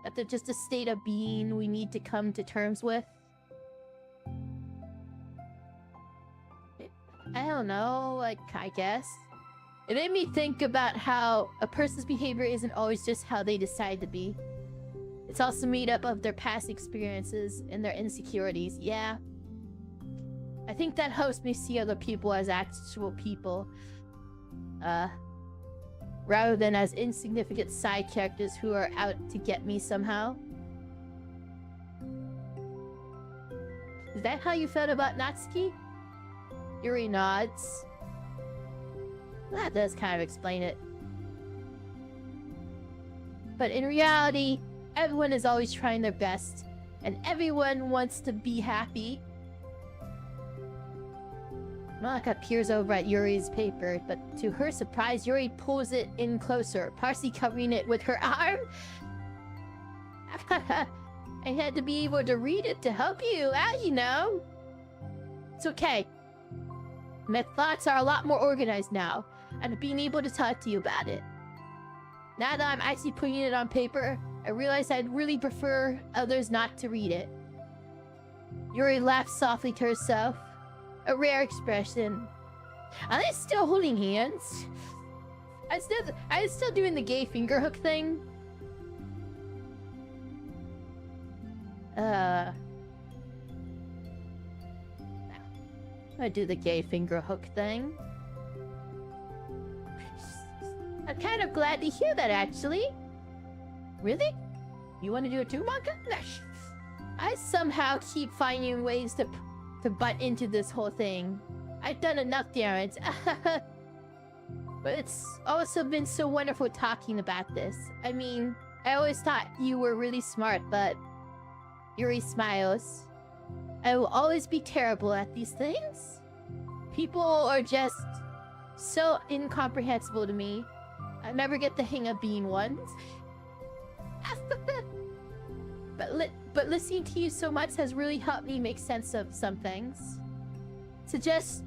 S1: That they're just a state of being we need to come to terms with? I don't know, like, I guess. It made me think about how a person's behavior isn't always just how they decide to be. It's also made up of their past experiences and their insecurities, yeah. I think that helps me see other people as actual people. Rather than as insignificant side characters who are out to get me somehow. Is that how you felt about Natsuki? Yuri nods. That does kind of explain it. But in reality, everyone is always trying their best. and everyone wants to be happy. Monica peers over at Yuri's paper, but to her surprise, Yuri pulls it in closer, partially covering it with her arm. I had to be able to read it to help you out, you know. It's okay. My thoughts are a lot more organized now, and being able to talk to you about it. Now that I'm actually putting it on paper, I realize I'd really prefer others not to read it. Yuri laughs softly to herself. A rare expression. Are they still holding hands? I'm still doing the gay finger hook thing. I do the gay finger hook thing. I'm kind of glad to hear that, actually. Really? You want to do it too, Monka? I somehow keep finding ways to butt into this whole thing. I've done enough damage. But it's also been so wonderful talking about this. I mean, I always thought you were really smart, but... Yuri smiles. I will always be terrible at these things. People are just so incomprehensible to me. I never get the hang of being one. But listening to you so much has really helped me make sense of some things. So just...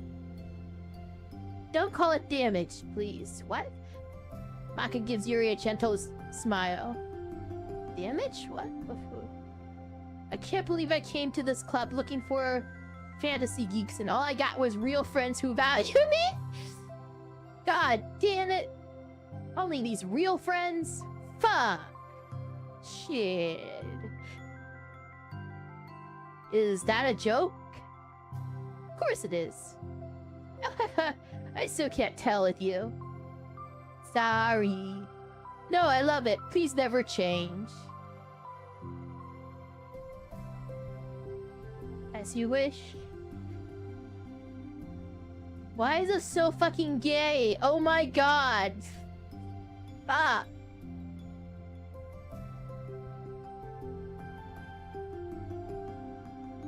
S1: don't call it damage, please. What? Maka gives Yuri a gentle smile. Damage? What? I can't believe I came to this club looking for fantasy geeks and all I got was real friends who value me? God damn it. Only these real friends? Fuck. Shit. Is that a joke? Of course it is. I still can't tell with you. Sorry. No, I love it. Please never change. As you wish. Why is it so fucking gay? Oh my god. Fuck.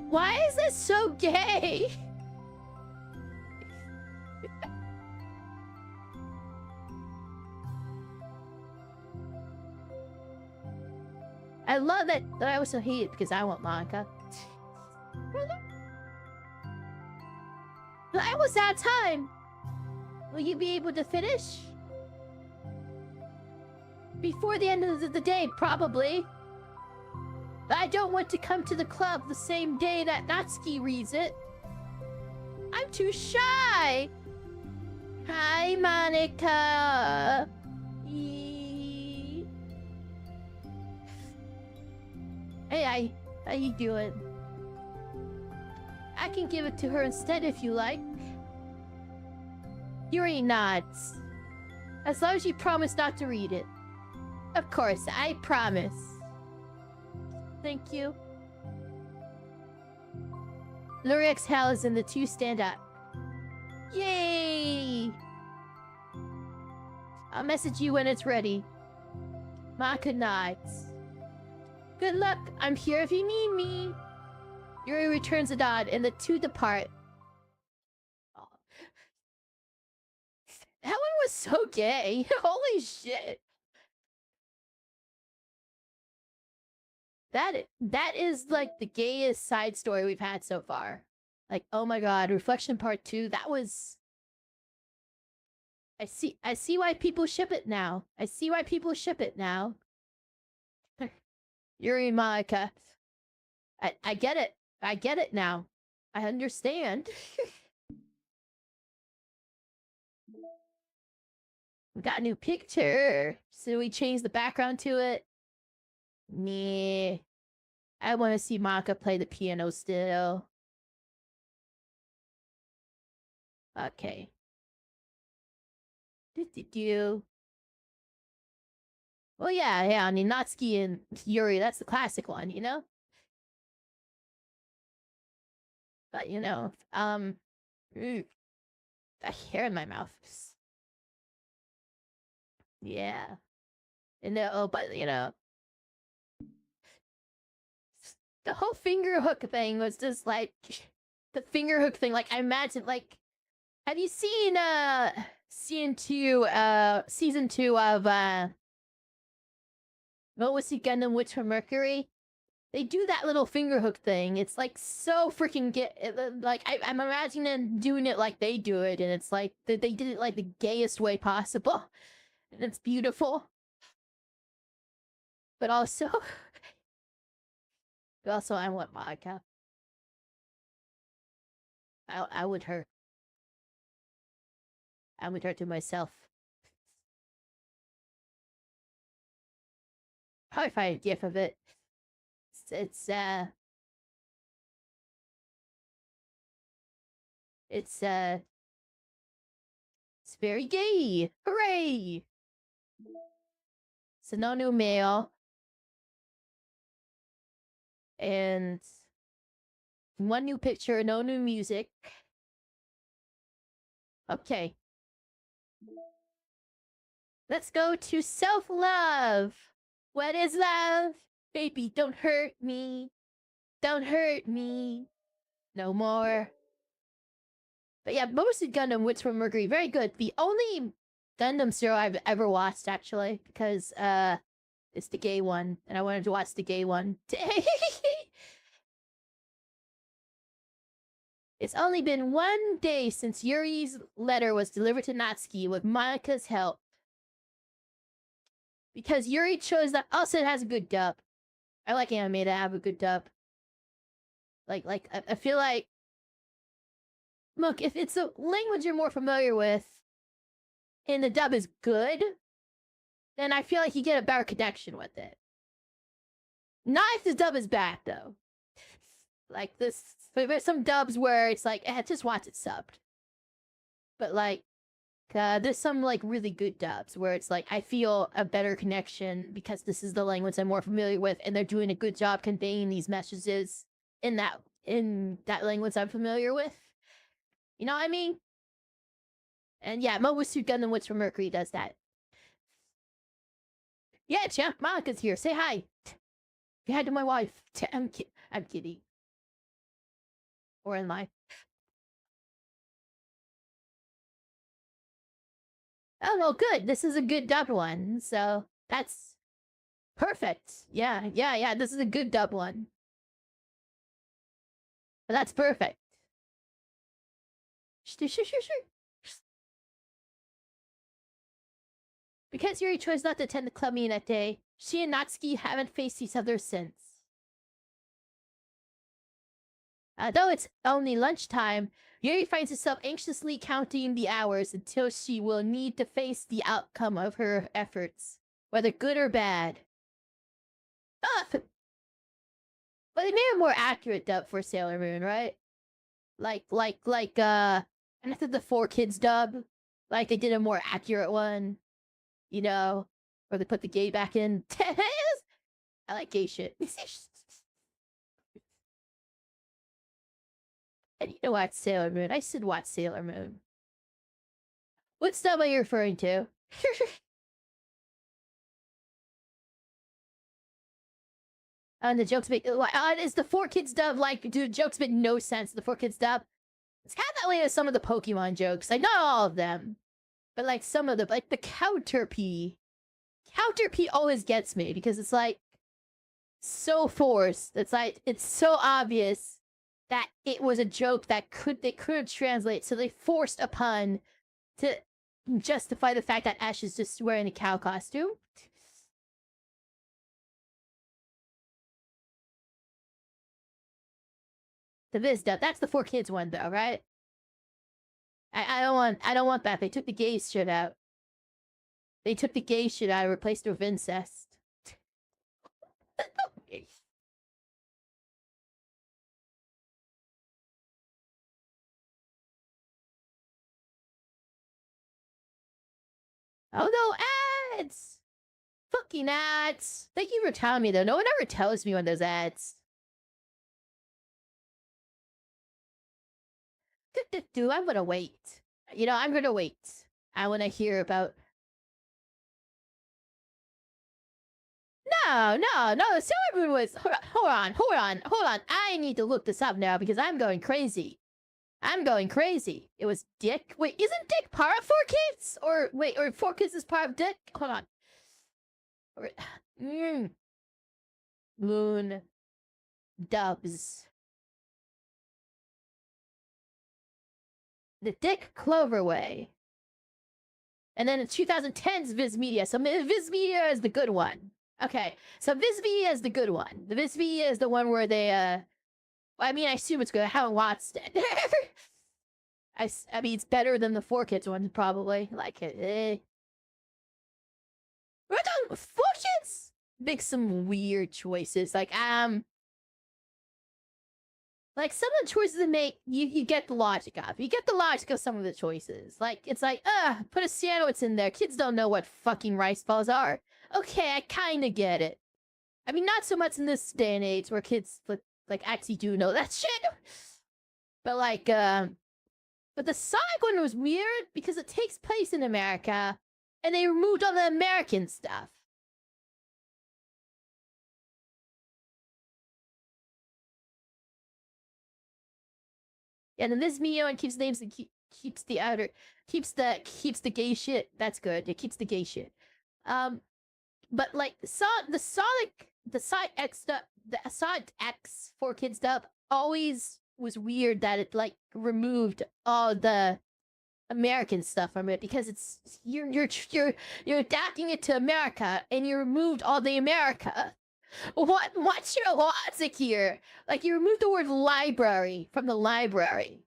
S1: Why is it so gay? I love that, but I also hate it because I want Monica. But I was out of time. Will you be able to finish? Before the end of the day, probably. But I don't want to come to the club the same day that Natsuki reads it. I'm too shy. Hi, Monica. Hey, how you doing? I can give it to her instead if you like. Yuri nods. As long as you promise not to read it. Of course, I promise. Thank you. Luri exhales and the two stand up. Yay! I'll message you when it's ready. Maka nods. Good luck. I'm here if you need me. Yuri returns a nod and the two depart. Oh. That one was so gay. Holy shit. That is like the gayest side story we've had so far. Like, oh my god, Reflection Part 2, that was... I see why people ship it now. I see why people ship it now. Yuri and Monica. I get it. I get it now. I understand. We got a new picture. So we changed the background to it. Nah. I want to see Monica play the piano still. Okay. Do. Well, yeah, I mean, Natsuki and Yuri, that's the classic one, you know? But, you know, that hair in my mouth. Yeah. And, oh, but, you know, The whole finger hook thing was just like the finger hook thing. Like I imagine, like, have you seen season two of what was he Gundam Witch from Mercury? They do that little finger hook thing. It's like so freaking like I'm imagining them doing it like they do it, and it's like they did it like the gayest way possible, and it's beautiful. But also, I want vodka. I would hurt. I would hurt to myself. Probably find a gif of it. It's it's uh it's very gay. Hooray! So no new mail and one new picture, no new music. Okay. Let's go to self-love. What is love? Baby, don't hurt me. Don't hurt me. No more. But yeah, mostly Gundam Witch from Mercury. Very good. The only Gundam serial I've ever watched, actually, because it's the gay one, and I wanted to watch the gay one. It's only been 1 day since Yuri's letter was delivered to Natsuki with Monika's help. Because Yuri chose that. Also, it has a good dub. I like anime that have a good dub. I feel like, look, if it's a language you're more familiar with, and the dub is good, then I feel like you get a better connection with it. Not if the dub is bad though. Like this, there's some dubs where it's like, just watch it subbed. But like, there's some like really good dubs where it's like I feel a better connection because this is the language I'm more familiar with, and they're doing a good job conveying these messages in that language I'm familiar with. You know what I mean? And yeah, Mobile Suit Gundam Witch from Mercury does that. Yeah, champ, Monika's here. Say hi. Say hi to my wife. I'm kidding. Or in life. Oh, well, good. This is a good dubbed one. So that's perfect. Yeah. This is a good dubbed one. But that's perfect. Sure. Because Yuri chose not to attend the club meeting that day, she and Natsuki haven't faced each other since. Though it's only lunchtime, Yuri finds herself anxiously counting the hours until she will need to face the outcome of her efforts, whether good or bad. But they made a more accurate dub for Sailor Moon, right? And after the 4 Kids dub, like they did a more accurate one, you know, where they put the gay back in. I like gay shit. I need to watch Sailor Moon. I should watch Sailor Moon. What dub are you referring to? And the jokes make is the 4 Kids dub like, dude, jokes make no sense. The 4 Kids dub. It's kind of that way with some of the Pokemon jokes. Like not all of them, but like some of them, like the Counter P. Counter P always gets me because it's like so forced. It's like it's so obvious that it was a joke that they couldn't translate, so they forced a pun to justify the fact that Ash is just wearing a cow costume. The Viz dub. That's the 4 Kids one though, right? I don't want that. They took the gay shit out. They took the gay shit out and replaced it with incest. Oh no, ads! Fucking ads! Thank you for telling me though. No one ever tells me when there's ads. I'm gonna wait. You know, I'm gonna wait. I wanna hear about. No. Someone was. Hold on. I need to look this up now because I'm going crazy. It was Dick. Wait, isn't Dick part of Four Kids? Or wait, or Four Kids is part of Dick? Hold on. Moon Dubs. The Dick Cloverway. And then in 2010's Viz Media. So Viz Media is the good one. Okay, so Viz Media is the good one. The Viz Media is the one where they, I mean, I assume it's good. I haven't watched it. I mean, it's better than the Four Kids one, probably. Like, We're done with Four Kids? Make some weird choices. Like some of the choices they make, you get the logic of. You get the logic of some of the choices. Like, it's like, put a sandwich in there. Kids don't know what fucking rice balls are. Okay, I kind of get it. I mean, not so much in this day and age where kids, like, actually do know that shit. But, like, but the Sonic one was weird because it takes place in America, and they removed all the American stuff. Yeah, and then this Mio and keeps names and keeps the gay shit. That's good. It keeps the gay shit. But like the Sonic X stuff, the Sonic X Four Kids stuff always was weird that it like removed all the American stuff from it because it's you're adapting it to America and you removed all the America. What's your logic here? Like you removed the word library from the library.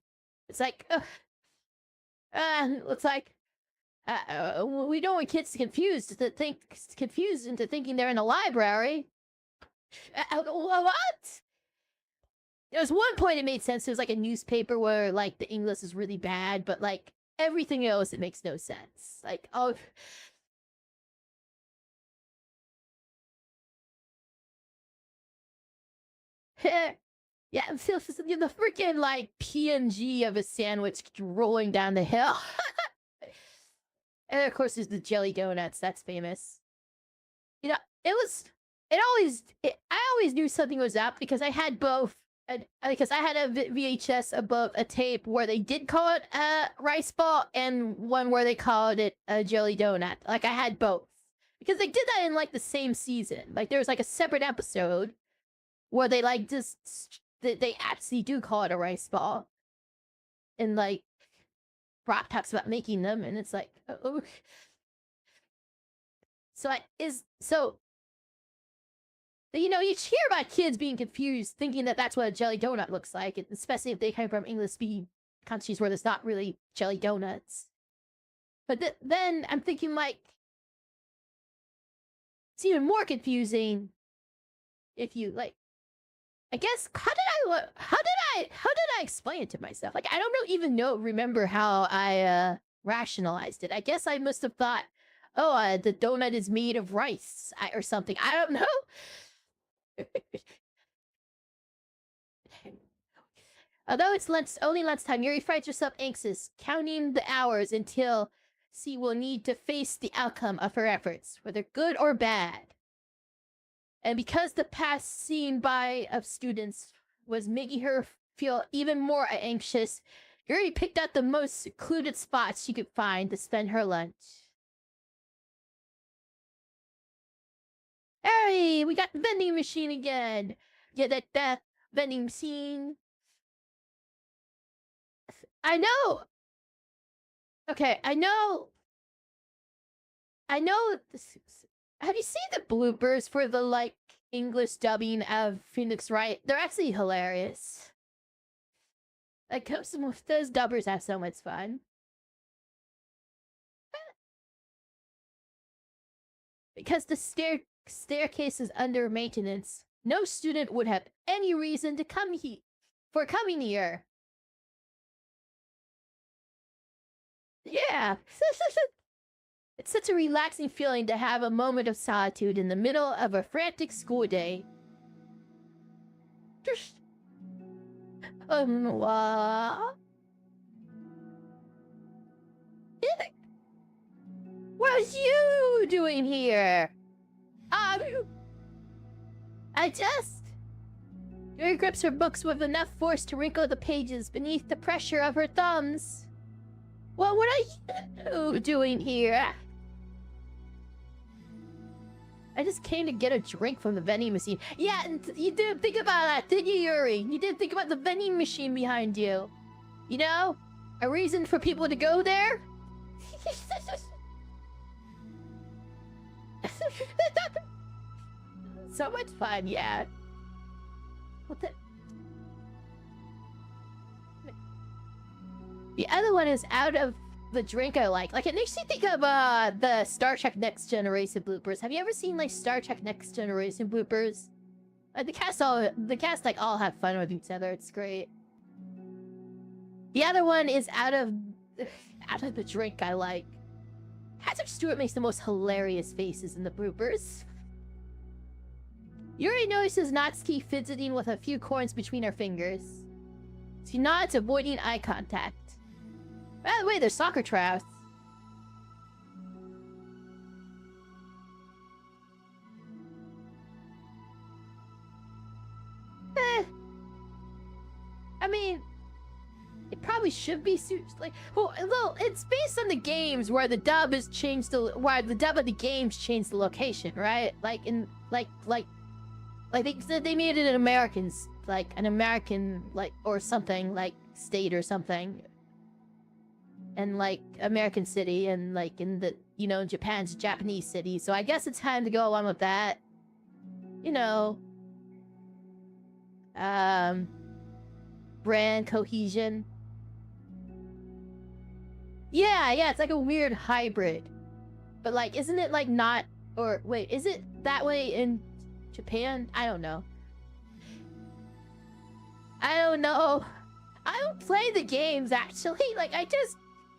S1: It's like it's like we don't want kids confused into thinking they're in a library. What? There was one point it made sense. It was like a newspaper where like the English is really bad, but like everything else, it makes no sense. Like, oh. Yeah, the freaking like PNG of a sandwich rolling down the hill. And of course, there's the jelly donuts. That's famous. You know, I always knew something was up because I had both. Because I had a VHS above a tape where they did call it a rice ball and one where they called it a jelly donut. Like I had both because they did that in like the same season. Like there was like a separate episode where they like just they actually do call it a rice ball, and like Brock talks about making them, and it's like oh. So you know, you hear about kids being confused, thinking that that's what a jelly donut looks like, especially if they come from English-speaking countries where there's not really jelly donuts. But then I'm thinking, like, it's even more confusing if you like. I guess how did I explain it to myself? Like, I don't even remember how I rationalized it. I guess I must have thought, oh, the donut is made of rice or something. I don't know. Although it's only lunchtime, Yuri finds herself anxious, counting the hours until she will need to face the outcome of her efforts, whether good or bad. And because the past seen by of students was making her feel even more anxious, Yuri picked out the most secluded spot she could find to spend her lunch. Hey, we got the vending machine again. Yeah, that vending machine. I know. Okay, I know. This, have you seen the bloopers for the like English dubbing of Phoenix Wright? They're actually hilarious. Like those dubbers have so much fun. Because the staircase is under maintenance, no student would have any reason to coming here. Yeah. It's such a relaxing feeling to have a moment of solitude in the middle of a frantic school day. What? What are you doing here? I just... Yuri grips her books with enough force to wrinkle the pages beneath the pressure of her thumbs. Well, what are you doing here? I just came to get a drink from the vending machine. Yeah, you did think about that, didn't you, Yuri? You did think about the vending machine behind you. You know? A reason for people to go there? So much fun, yeah. What the... The other one is out of the drink I like. Like, it makes me think of the Star Trek Next Generation bloopers. Have you ever seen like Star Trek Next Generation bloopers? The cast like all have fun with each other. It's great. The other one is out of the drink I like. Patrick Stewart makes the most hilarious faces in the bloopers. Yuri notices Natsuki fidgeting with a few coins between her fingers. She nods, avoiding eye contact. By the way, they're soccer tryouts. I mean, it probably should be like, well, it's based on the games where the dub has changed where the dub of the games changed the location, right? Like in like they made it an American like or something like state or something, and like American city, and like in the Japan's Japanese city. So I guess it's time to go along with that. You know, brand cohesion. Yeah, it's like a weird hybrid. But like, isn't it like not, or wait, is it that way in Japan? I don't know. I don't play the games, actually. Like,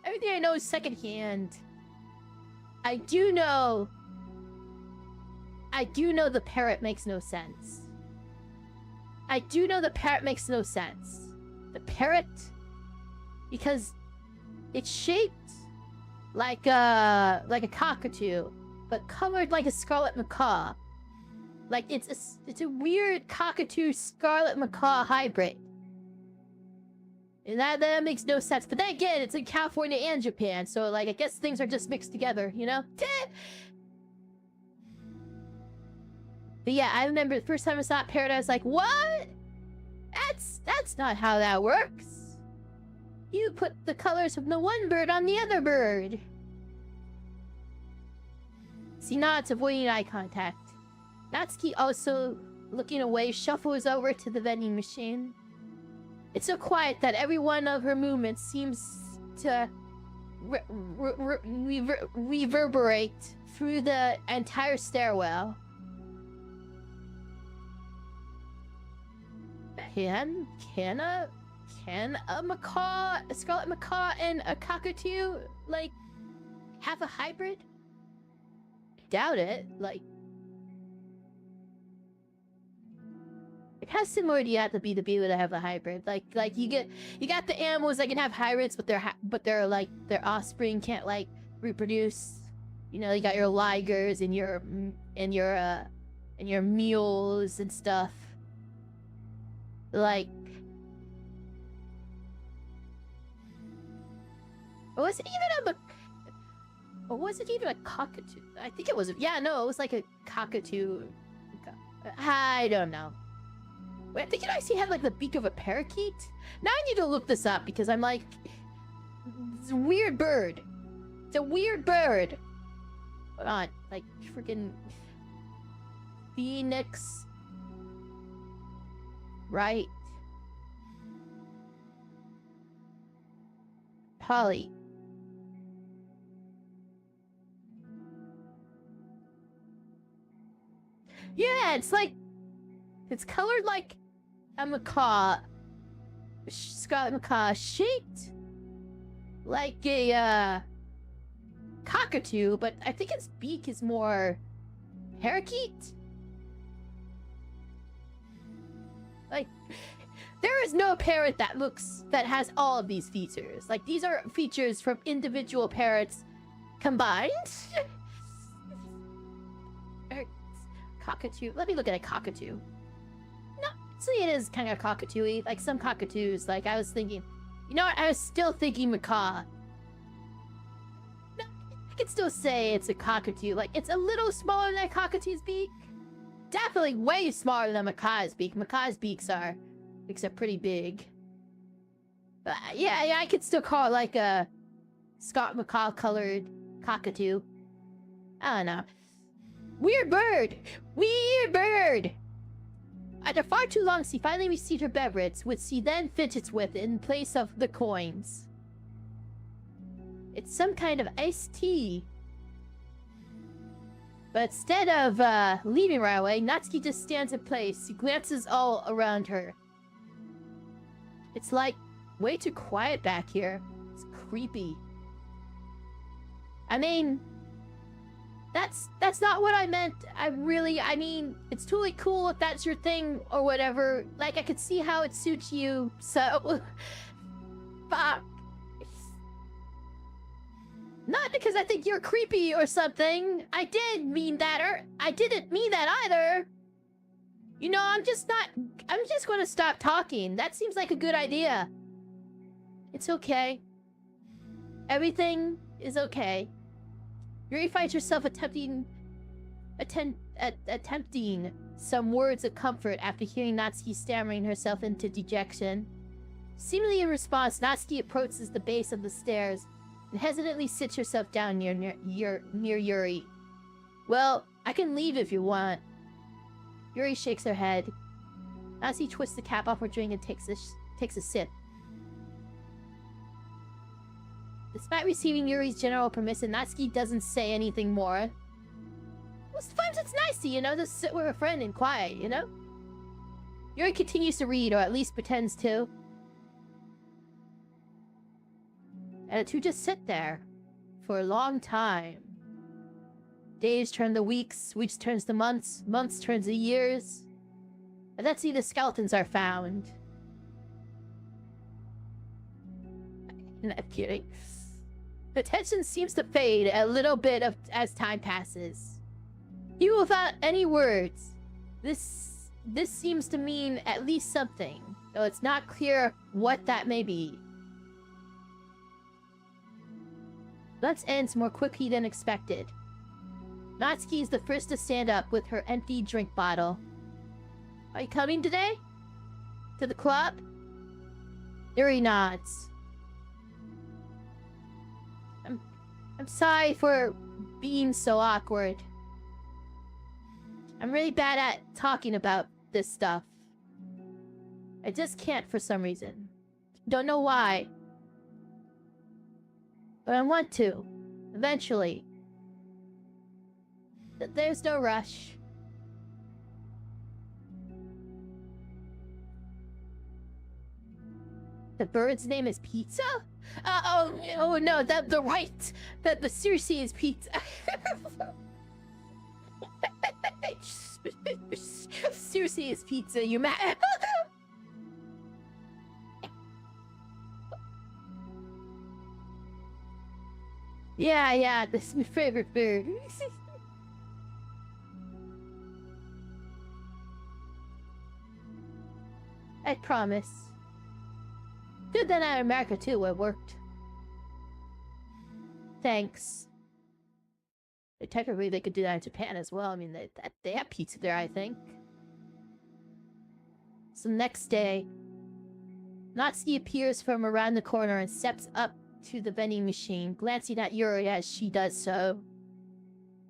S1: everything I know is secondhand. I do know the parrot makes no sense. I do know the parrot makes no sense. The parrot, because it's shaped like a cockatoo, but colored like a scarlet macaw. Like it's a weird cockatoo scarlet macaw hybrid. And that makes no sense. But then again, it's in California and Japan, so like I guess things are just mixed together, you know? But yeah, I remember the first time I saw parrot, I was like, what? That's not how that works. You put the colors from the one bird on the other bird. See, nods, avoiding eye contact. Natsuki, also looking away, shuffles over to the vending machine. It's so quiet that every one of her movements seems to reverberate through the entire stairwell. Can a macaw, a scarlet macaw, and a cockatoo like have a hybrid? Doubt it. Like, it has similarity to the to be able to have a hybrid. Like you got the animals that can have hybrids, but their offspring can't like reproduce. You know, you got your ligers and your mules and stuff. Like, was it even a cockatoo? I think it was. Yeah, no, it was like a cockatoo. I don't know. Wait, I think it actually had like the beak of a parakeet. Now I need to look this up because I'm like, it's a weird bird. It's a weird bird. Hold on, like freaking phoenix, right? Polly. Yeah, it's like, it's colored like a macaw, scarlet macaw, shaped like a cockatoo, but I think its beak is more parakeet. Like, there is no parrot that has all of these features. Like, these are features from individual parrots combined. cockatoo. Let me look at a cockatoo. No, see, it is kind of cockatoo-y. Like some cockatoos. Like I was thinking, you know what? I was still thinking macaw. No, I can still say it's a cockatoo. Like it's a little smaller than a cockatoo's beak. Definitely way smaller than macaw's beak. Macaw's beaks are pretty big. But yeah, I could still call it like a Scott macaw colored cockatoo. I don't know. Weird bird! Weird bird! After far too long, she finally received her beverage, which she then fidgets with in place of the coins. It's some kind of iced tea. But instead of leaving right away, Natsuki just stands in place. She glances all around her. It's like way too quiet back here. It's creepy. I mean, that's not what I meant. I mean, it's totally cool if that's your thing or whatever. Like, I could see how it suits you, so... Fuck. Not because I think you're creepy or something. I didn't mean that, or I didn't mean that either. You know, I'm just gonna stop talking. That seems like a good idea. It's okay. Everything is okay. Yuri finds herself attempting some words of comfort after hearing Natsuki stammering herself into dejection. Seemingly in response, Natsuki approaches the base of the stairs and hesitantly sits herself down near Yuri. Well, I can leave if you want. Yuri shakes her head. Natsuki twists the cap off her drink and takes a sip. Despite receiving Yuri's general permission, Natsuki doesn't say anything more. Well, sometimes it's nice to, you know, just sit with a friend and quiet, you know? Yuri continues to read, or at least pretends to. And the two just sit there for a long time. Days turn to weeks, weeks turns to months, months turns to years. And let's see, the skeletons are found. I'm not kidding. The tension seems to fade a little bit as time passes. Even without any words, this seems to mean at least something, though it's not clear what that may be. Lunch ends more quickly than expected. Natsuki is the first to stand up with her empty drink bottle. Are you coming today? To the club? Yuri nods. I'm sorry for being so awkward. I'm really bad at talking about this stuff. I just can't for some reason. Don't know why. But I want to. Eventually. There's no rush. The bird's name is Pizza? Oh no, the seriously is Pizza. Seriously is Pizza, you mad? Yeah, this is my favorite bird. I promise. Did that in America too, it worked. Thanks. Technically, they could do that in Japan as well. I mean, they have pizza there, I think. So next day, Natsuki appears from around the corner and steps up to the vending machine, glancing at Yuri as she does so.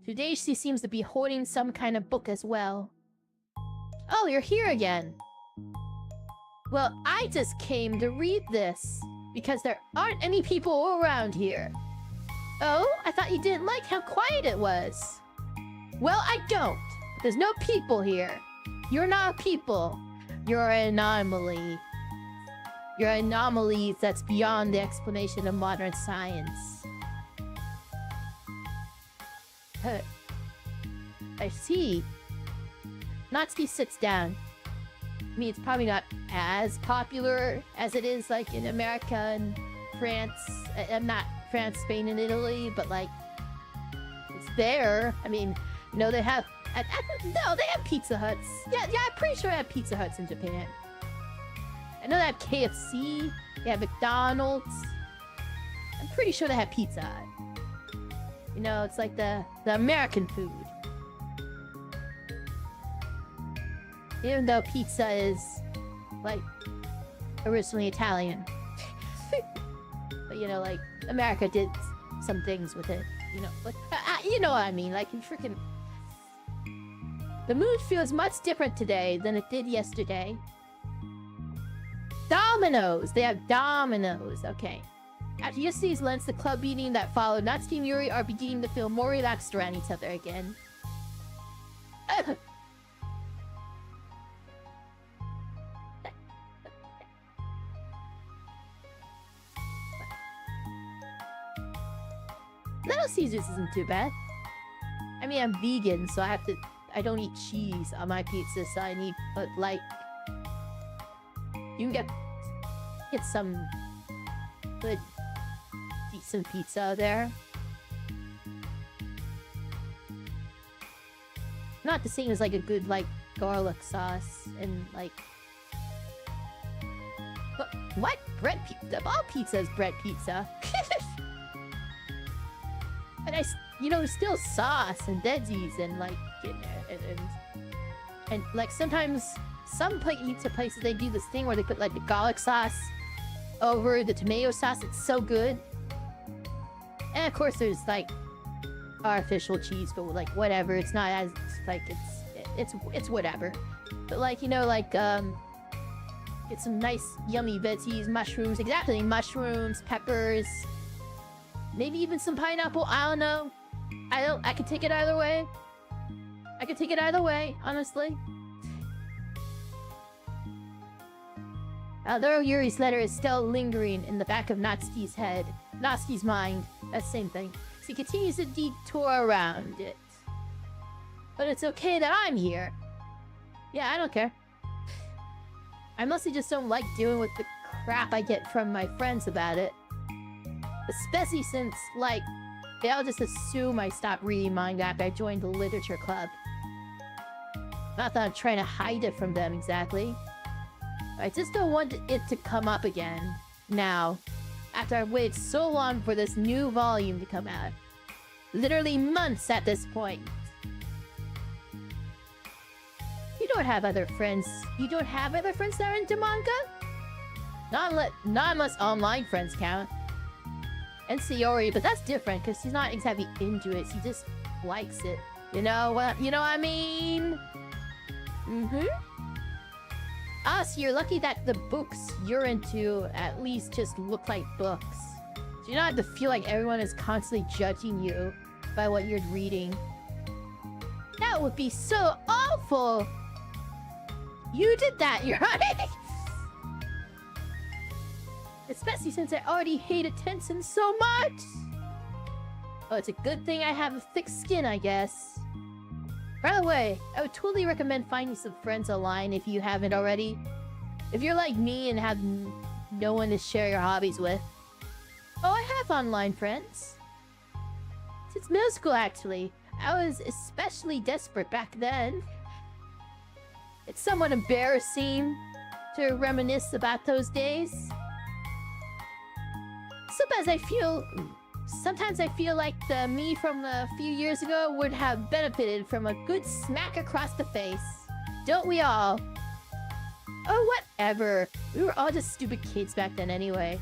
S1: Today, she seems to be holding some kind of book as well. Oh, you're here again. Well, I just came to read this, because there aren't any people around here. Oh, I thought you didn't like how quiet it was. Well, I don't. There's no people here. You're not a people. You're an anomaly. You're an anomaly that's beyond the explanation of modern science. I see. Natsuki sits down. I mean, it's probably not as popular as it is, like, in America and France. I'm not France, Spain, and Italy, but, like, it's there. I mean, you know, they have No, they have Pizza Huts. Yeah, I'm pretty sure they have Pizza Huts in Japan. I know they have KFC. They have McDonald's. I'm pretty sure they have Pizza Hut. You know, it's like the American food. Even though pizza is, like, originally Italian. But, you know, like, America did some things with it. You know, like, you know what I mean. Like, freaking... The mood feels much different today than it did yesterday. Dominoes! They have Dominoes. Okay. After yesterday's lunch, the club meeting that followed, Natsuki and Yuri are beginning to feel more relaxed around each other again. Little Caesars isn't too bad. I mean, I'm vegan, so I don't eat cheese on my pizza, so I need, but like, you can get some good, decent pizza there. Not the same as like a good like garlic sauce and like. But what bread pizza? All pizza is bread pizza. And you know, still sauce and deadies and like, and like sometimes some pizza places they do this thing where they put like the garlic sauce over the tomato sauce. It's so good. And of course there's like artificial cheese, but like whatever. It's not as like it's whatever. But like, you know, like get some nice yummy veggies, mushrooms, exactly, mushrooms, peppers. Maybe even some pineapple. I don't know. I could take it either way. I could take it either way, honestly. Although Yuri's letter is still lingering in the back of Natsuki's head, Natsuki's mind, that's the same thing. So he continues to detour around it. But it's okay that I'm here. Yeah, I don't care. I mostly just don't like dealing with the crap I get from my friends about it. Especially since, like, they all just assume I stopped reading manga after I joined the literature club. Not that I'm trying to hide it from them, exactly. I just don't want it to come up again. Now. After I've waited so long for this new volume to come out. Literally months at this point. You don't have other friends. You don't have other friends that are into manga? Not unless online friends count. And Yuri, but that's different because she's not exactly into it. She just likes it. You know what? You know what I mean? Ah, so you're lucky that the books you're into at least just look like books. So you don't have to feel like everyone is constantly judging you by what you're reading. That would be so awful! You did that, you're right! Especially since I already hate attention so much! Oh, it's a good thing I have a thick skin, I guess. By the way, I would totally recommend finding some friends online if you haven't already. If you're like me and have no one to share your hobbies with. Oh, I have online friends. Since middle school, actually. I was especially desperate back then. It's somewhat embarrassing to reminisce about those days. Sometimes I feel like the me from a few years ago would have benefited from a good smack across the face. Don't we all? Oh, whatever. We were all just stupid kids back then anyway.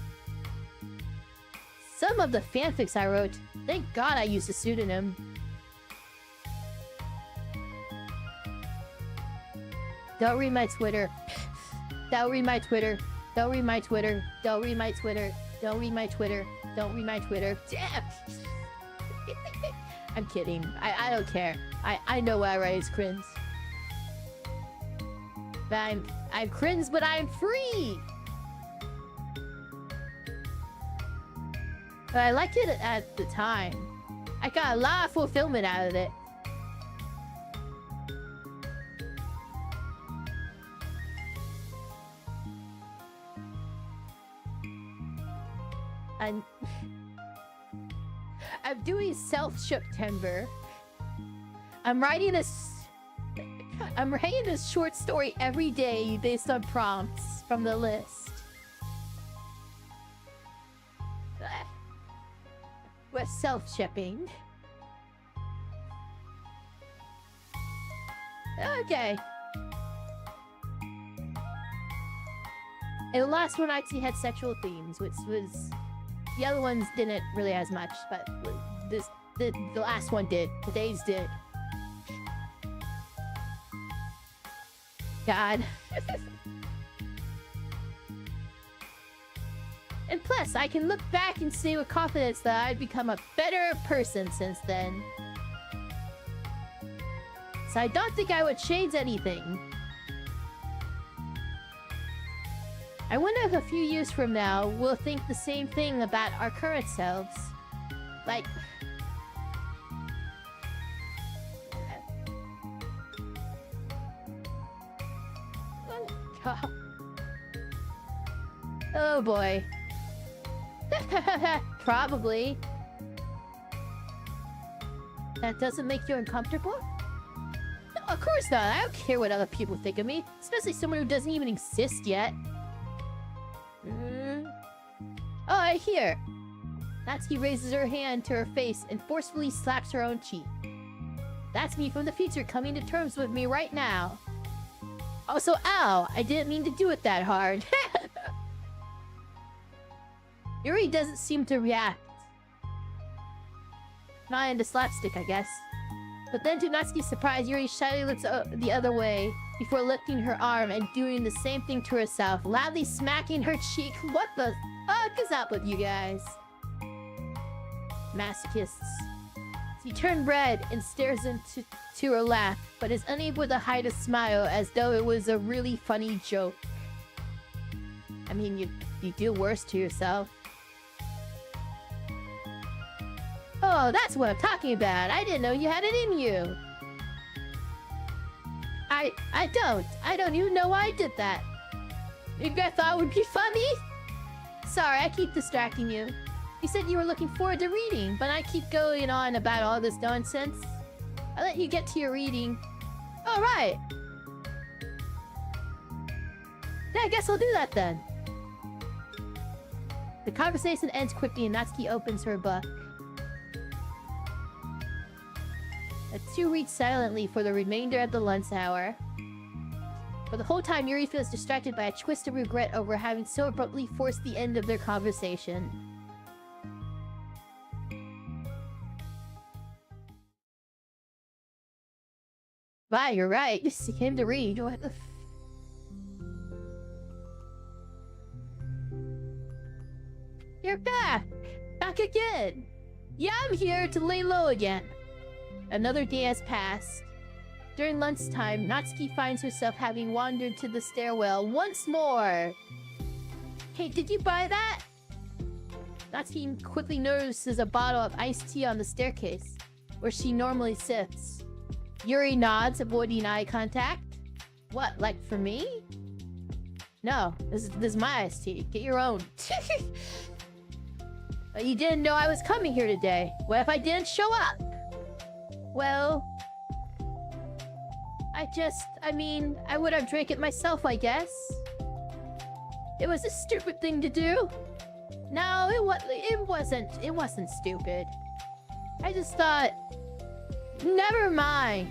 S1: Some of the fanfics I wrote, thank God I used a pseudonym. Don't read my Twitter. Don't read my Twitter. Don't read my Twitter. Don't read my Twitter. Don't read my Twitter. Don't read my Twitter. Damn! I'm kidding. I don't care. I know what I write is cringe. But I'm cringe, but I'm free! But I liked it at the time. I got a lot of fulfillment out of it. I'm doing self-September. I'm writing this I'm writing this short story every day based on prompts from the list. We're self-shipping. Okay. And the last one actually had sexual themes, which was... The other ones didn't really as much, but the last one did. Today's did. God. And plus, I can look back and say with confidence that I've become a better person since then. So I don't think I would change anything. I wonder if a few years from now, we'll think the same thing about our current selves. Like... Oh boy. Probably. That doesn't make you uncomfortable? No, of course not. I don't care what other people think of me. Especially someone who doesn't even exist yet. Oh, I hear. Natsuki raises her hand to her face and forcefully slaps her own cheek. That's me from the future coming to terms with me right now. Also, ow! I didn't mean to do it that hard. Yuri doesn't seem to react. Not into slapstick, I guess. But then to Natsuki's surprise, Yuri shyly looks the other way before lifting her arm and doing the same thing to herself, loudly smacking her cheek. What the fuck is up with you guys? Masochists. She turned red and stares into her lap, but is unable to hide a smile as though it was a really funny joke. I mean, you do worse to yourself. Oh, that's what I'm talking about. I didn't know you had it in you. I don't even know why I did that. Maybe I thought it would be funny? Sorry, I keep distracting you. You said you were looking forward to reading, but I keep going on about all this nonsense. I'll let you get to your reading. Alright. Yeah, I guess I'll do that then. The conversation ends quickly and Natsuki opens her book. The two read silently for the remainder of the lunch hour. For the whole time, Yuri feels distracted by a twist of regret over having so abruptly forced the end of their conversation. Wow, you're right. She came to read. What the You're back! Back again! Yeah, I'm here to lay low again. Another day has passed. During lunchtime, Natsuki finds herself having wandered to the stairwell once more. Hey, did you buy that? Natsuki quickly notices a bottle of iced tea on the staircase, where she normally sits. Yuri nods, avoiding eye contact. What, like for me? No, this is my iced tea. Get your own. But you didn't know I was coming here today. What if I didn't show up? Well... I would have drank it myself, I guess. It was a stupid thing to do. No, it wasn't stupid. I just thought... Never mind.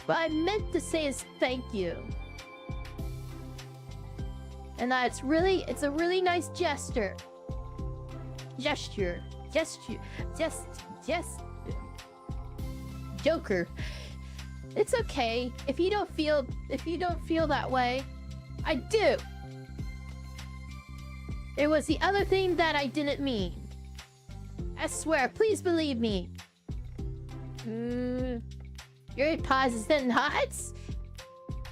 S1: What I meant to say is thank you. And it's a really nice gesture. Joker. It's okay. If you don't feel that way, I do. It was the other thing that I didn't mean. I swear, please believe me. Your pauses and nods?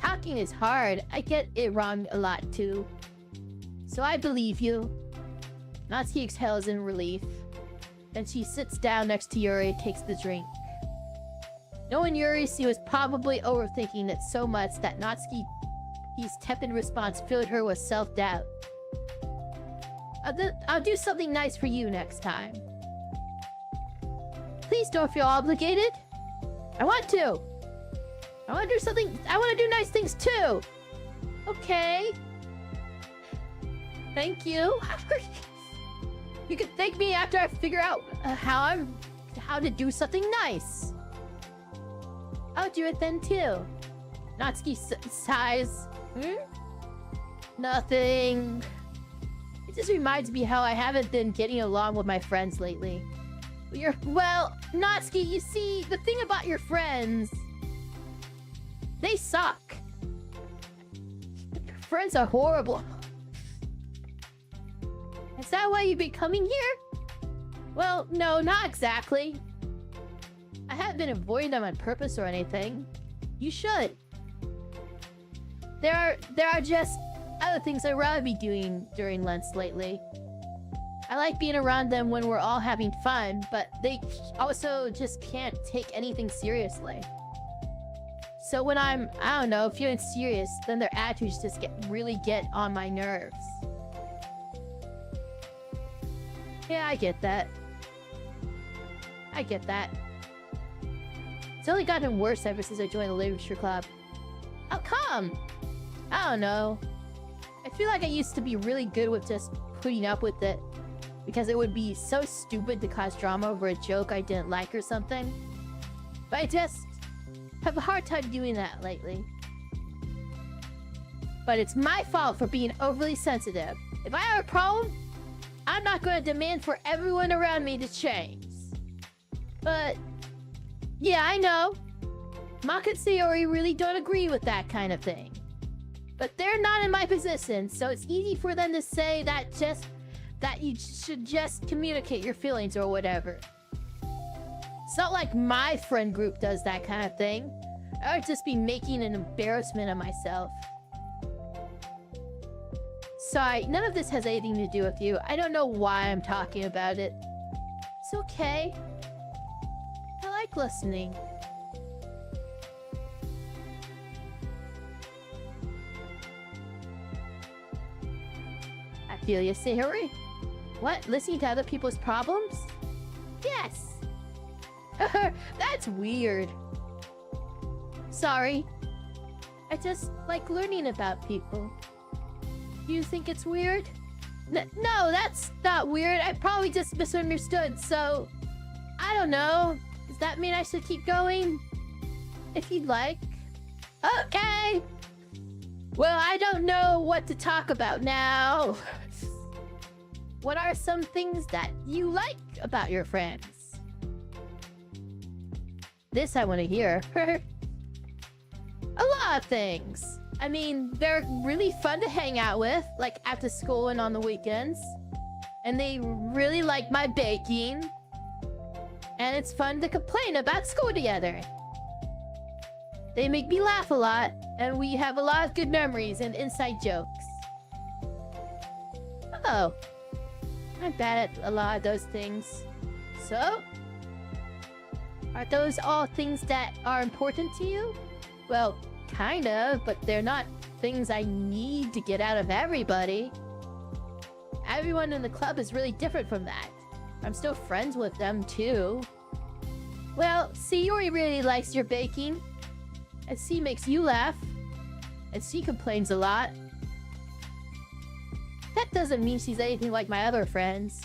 S1: Talking is hard. I get it wrong a lot too. So I believe you. Natsuki exhales in relief. Then she sits down next to Yuri and takes the drink. Knowing Yuri, she was probably overthinking it so much that Natsuki's tepid response filled her with self-doubt. I'll do something nice for you next time. please don't feel obligated. I want to. I want to do something. I want to do nice things too. Okay. Thank you. You can thank me after I figure out how to do something nice. I'll do it then too. Natsuki sighs. Nothing. It just reminds me how I haven't been getting along with my friends lately. Well, Natsuki, you see, the thing about your friends, they suck. Your friends are horrible. Is that why you've been coming here? Well, no, not exactly. I haven't been avoiding them on purpose or anything. You should. There are just other things I'd rather be doing during lunch lately. I like being around them when we're all having fun, but they also just can't take anything seriously. So when I'm, I don't know, feeling serious, then their attitudes just really get on my nerves. Yeah, I get that. I get that. It's only gotten worse ever since I joined the literature club. How come? I don't know. I feel like I used to be really good with just putting up with it, because it would be so stupid to cause drama over a joke I didn't like or something. But I just have a hard time doing that lately. But it's my fault for being overly sensitive. If I have a problem, I'm not going to demand for everyone around me to change. But yeah, I know. Maka and Sayori really don't agree with that kind of thing. But they're not in my position, so it's easy for them to say that you should just communicate your feelings or whatever. It's not like my friend group does that kind of thing. I would just be making an embarrassment of myself. Sorry, none of this has anything to do with you. I don't know why I'm talking about it. It's okay. I like listening. I feel you, Sayori. What? Listening to other people's problems? Yes. That's weird. Sorry. I just like learning about people. Do you think it's weird? No, that's not weird. I probably just misunderstood, so... I don't know. Does that mean I should keep going? If you'd like. Okay! Well, I don't know what to talk about now. What are some things that you like about your friends? This I want to hear. A lot of things. I mean, they're really fun to hang out with, like after school and on the weekends. And they really like my baking. And it's fun to complain about school together. They make me laugh a lot, and we have a lot of good memories and inside jokes. Oh. I'm bad at a lot of those things. So? Are those all things that are important to you? Well, kind of, but they're not things I need to get out of everybody. Everyone in the club is really different from that. I'm still friends with them, too. Well, Sayori really likes your baking. And C makes you laugh. And C complains a lot. That doesn't mean she's anything like my other friends.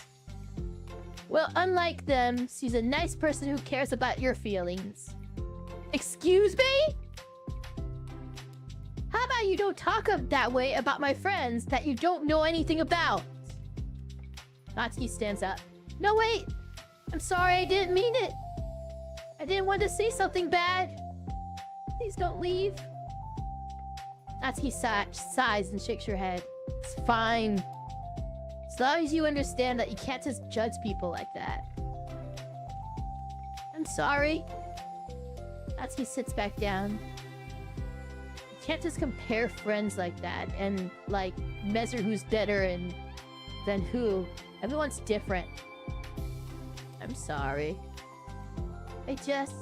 S1: Well, unlike them, she's a nice person who cares about your feelings. Excuse me? How about you don't talk that way about my friends that you don't know anything about? Natsuki stands up. No, wait! I'm sorry, I didn't mean it! I didn't want to say something bad. Please don't leave. Natsuki sighs and shakes her head. It's fine. As long as you understand that you can't just judge people like that. I'm sorry. Natsuki sits back down. You can't just compare friends like that and, like, measure who's better than who. Everyone's different. I'm sorry. I just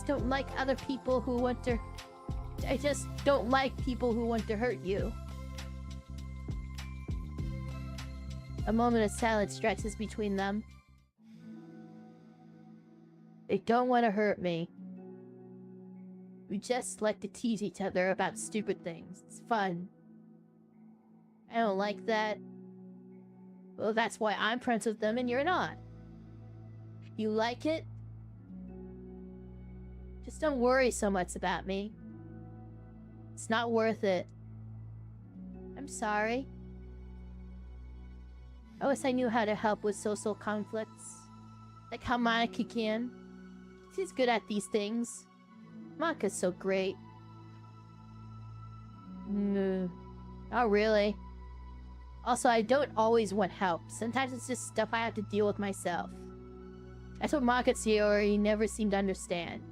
S1: don't like other people who want to... I just don't like people who want to hurt you. A moment of silence stretches between them. They don't want to hurt me. We just like to tease each other about stupid things. It's fun. I don't like that. Well, that's why I'm friends with them and you're not. You like it? Just don't worry so much about me. It's not worth it. I'm sorry. I wish I knew how to help with social conflicts. Like how Monica can. She's good at these things. Monica's so great. Not really. Also, I don't always want help. Sometimes it's just stuff I have to deal with myself. That's what Monica and Yuri never seem to understand.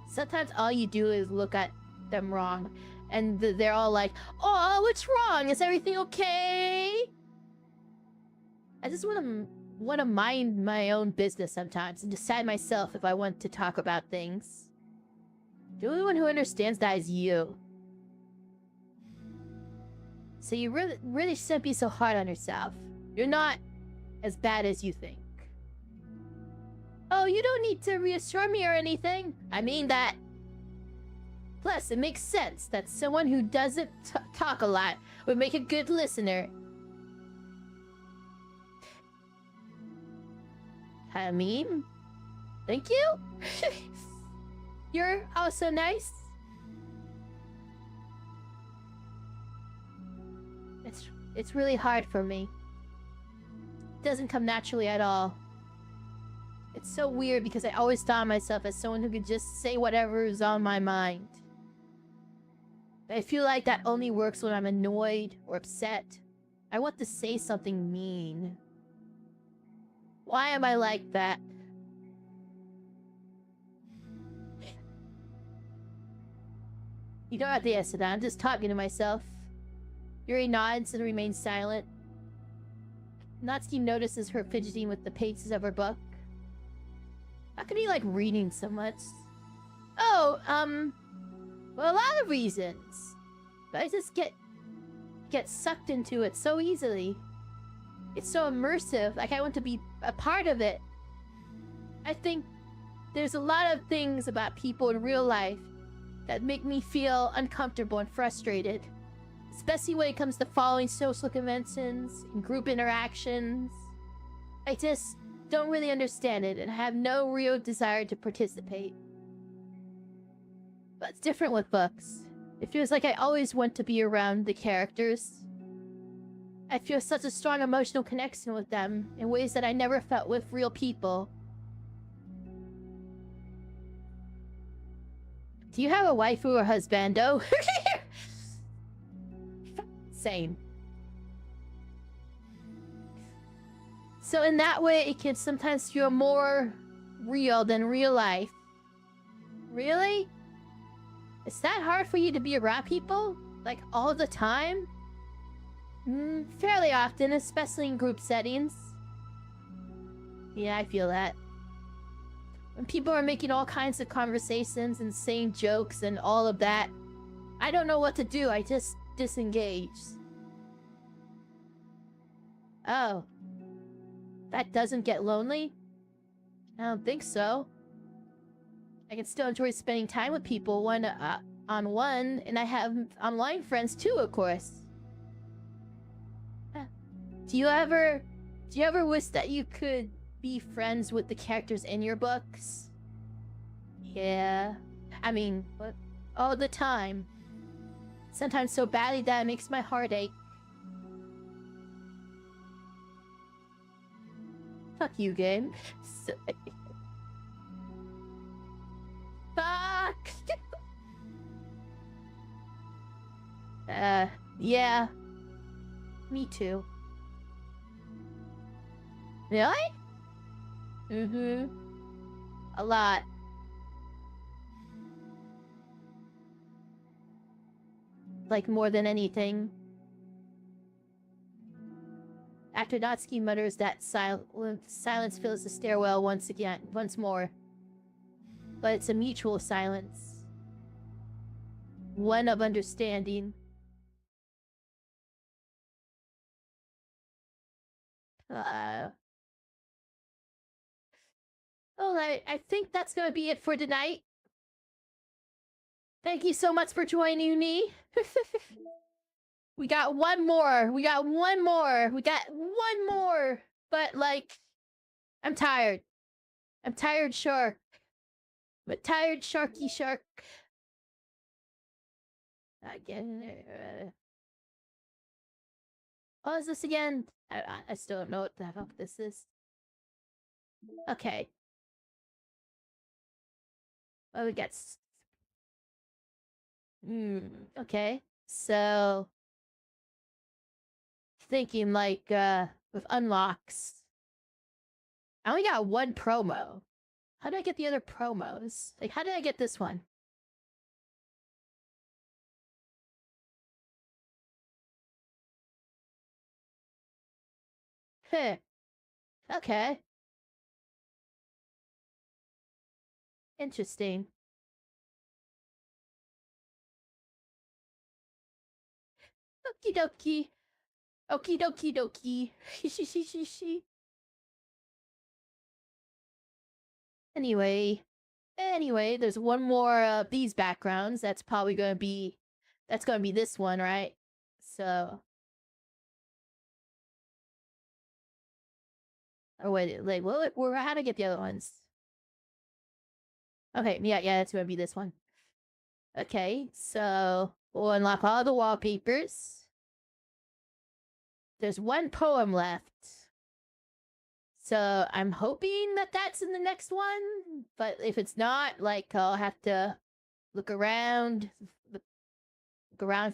S1: Sometimes all you do is look at them wrong. And they're all like, oh, what's wrong? Is everything okay? I just want to mind my own business sometimes and decide myself if I want to talk about things. The only one who understands that is you. So you really shouldn't be so hard on yourself. You're not as bad as you think. Oh, you don't need to reassure me or anything. I mean that. Plus, it makes sense that someone who doesn't talk a lot would make a good listener. I mean, thank you. You're also nice. It's really hard for me. It doesn't come naturally at all. It's so weird because I always thought of myself as someone who could just say whatever is on my mind. But I feel like that only works when I'm annoyed or upset. I want to say something mean. Why am I like that? You don't have to answer that. I'm just talking to myself. Yuri nods and remains silent. Natsuki notices her fidgeting with the pages of her book. How can he like reading so much? Oh, well, a lot of reasons. But I just get sucked into it so easily. It's so immersive, like I want to be a part of it. I think there's a lot of things about people in real life that make me feel uncomfortable and frustrated. Especially when it comes to following social conventions and group interactions. I just don't really understand it and have no real desire to participate. But it's different with books. It feels like I always want to be around the characters. I feel such a strong emotional connection with them in ways that I never felt with real people. Do you have a waifu or husbando? Same. So in that way, it can sometimes feel more real than real life. Really? Is that hard for you to be around people? Like, all the time? Fairly often, especially in group settings. Yeah, I feel that. When people are making all kinds of conversations and saying jokes and all of that, I don't know what to do. I just disengage. Oh. That doesn't get lonely? I don't think so. I can still enjoy spending time with people one-on-one, and I have online friends too, of course. Do you ever wish that you could be friends with the characters in your books? Yeah. I mean, all the time. Sometimes so badly that it makes my heart ache. Fuck you, game. Fuck! Yeah. Me too. Really? Mm-hmm. A lot. Like more than anything. After Natsuki mutters that silence fills the stairwell once more. But it's a mutual silence. One of understanding. Uh, well, I think that's gonna be it for tonight. Thank you so much for joining me. We got one more. We got one more. We got one more. But like, I'm tired. I'm tired, shark. But tired, sharky shark. Again. What is this again? I still don't know what the fuck this is. Okay. Well, we got. Okay. So, thinking like, with unlocks. I only got one promo. How did I get the other promos? Like, how did I get this one? Huh. Okay. Interesting. Okie dokie. Okie dokie dokie. Anyway. Anyway, there's one more of these backgrounds. That's probably gonna be this one, right? So or wait, like what how to get the other ones? Okay, yeah, that's gonna be this one. Okay, so we'll unlock all the wallpapers. There's one poem left. So I'm hoping that that's in the next one, but if it's not, like I'll have to look around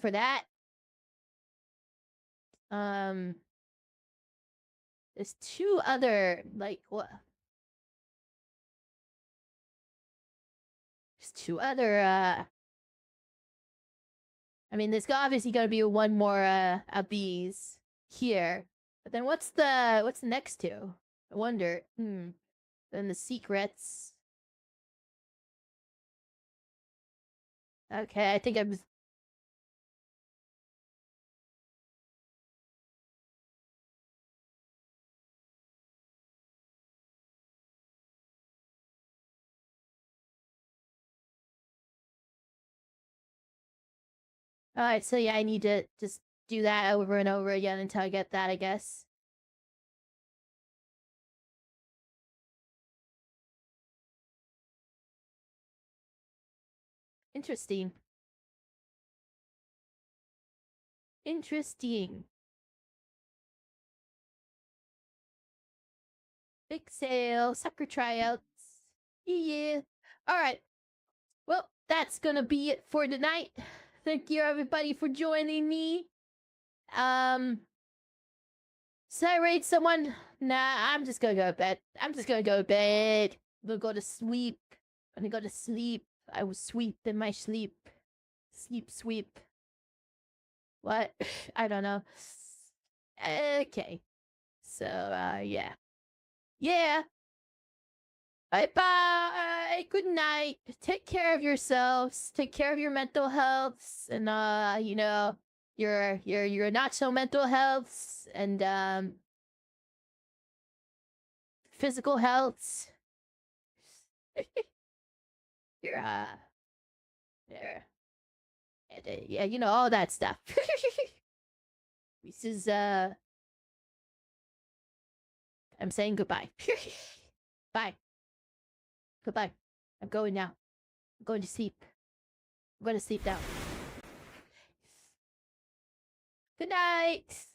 S1: for that. There's two other like what? There's two other I mean there's obviously gonna be one more of these here. But then what's the next two? I wonder. Then the secrets. Okay, I think I'm Alright, so yeah, I need to just do that over and over again until I get that, I guess. Interesting. Interesting. Big sale, sucker tryouts. Yeah. Alright. Well, that's gonna be it for tonight. Thank you everybody for joining me. Should I raid someone? Nah, I'm just gonna go to bed. I'm gonna go to sleep. I'm gonna go to sleep. I will sweep in my sleep. Sleep sweep. What? I don't know. Okay. So, yeah. Yeah. Bye bye. Good night. Take care of yourselves. Take care of your mental health and your not so mental health and physical health. Your there. And, yeah, all that stuff. This is I'm saying goodbye. Bye. Goodbye. I'm going now. I'm going to sleep. I'm going to sleep now. Good night.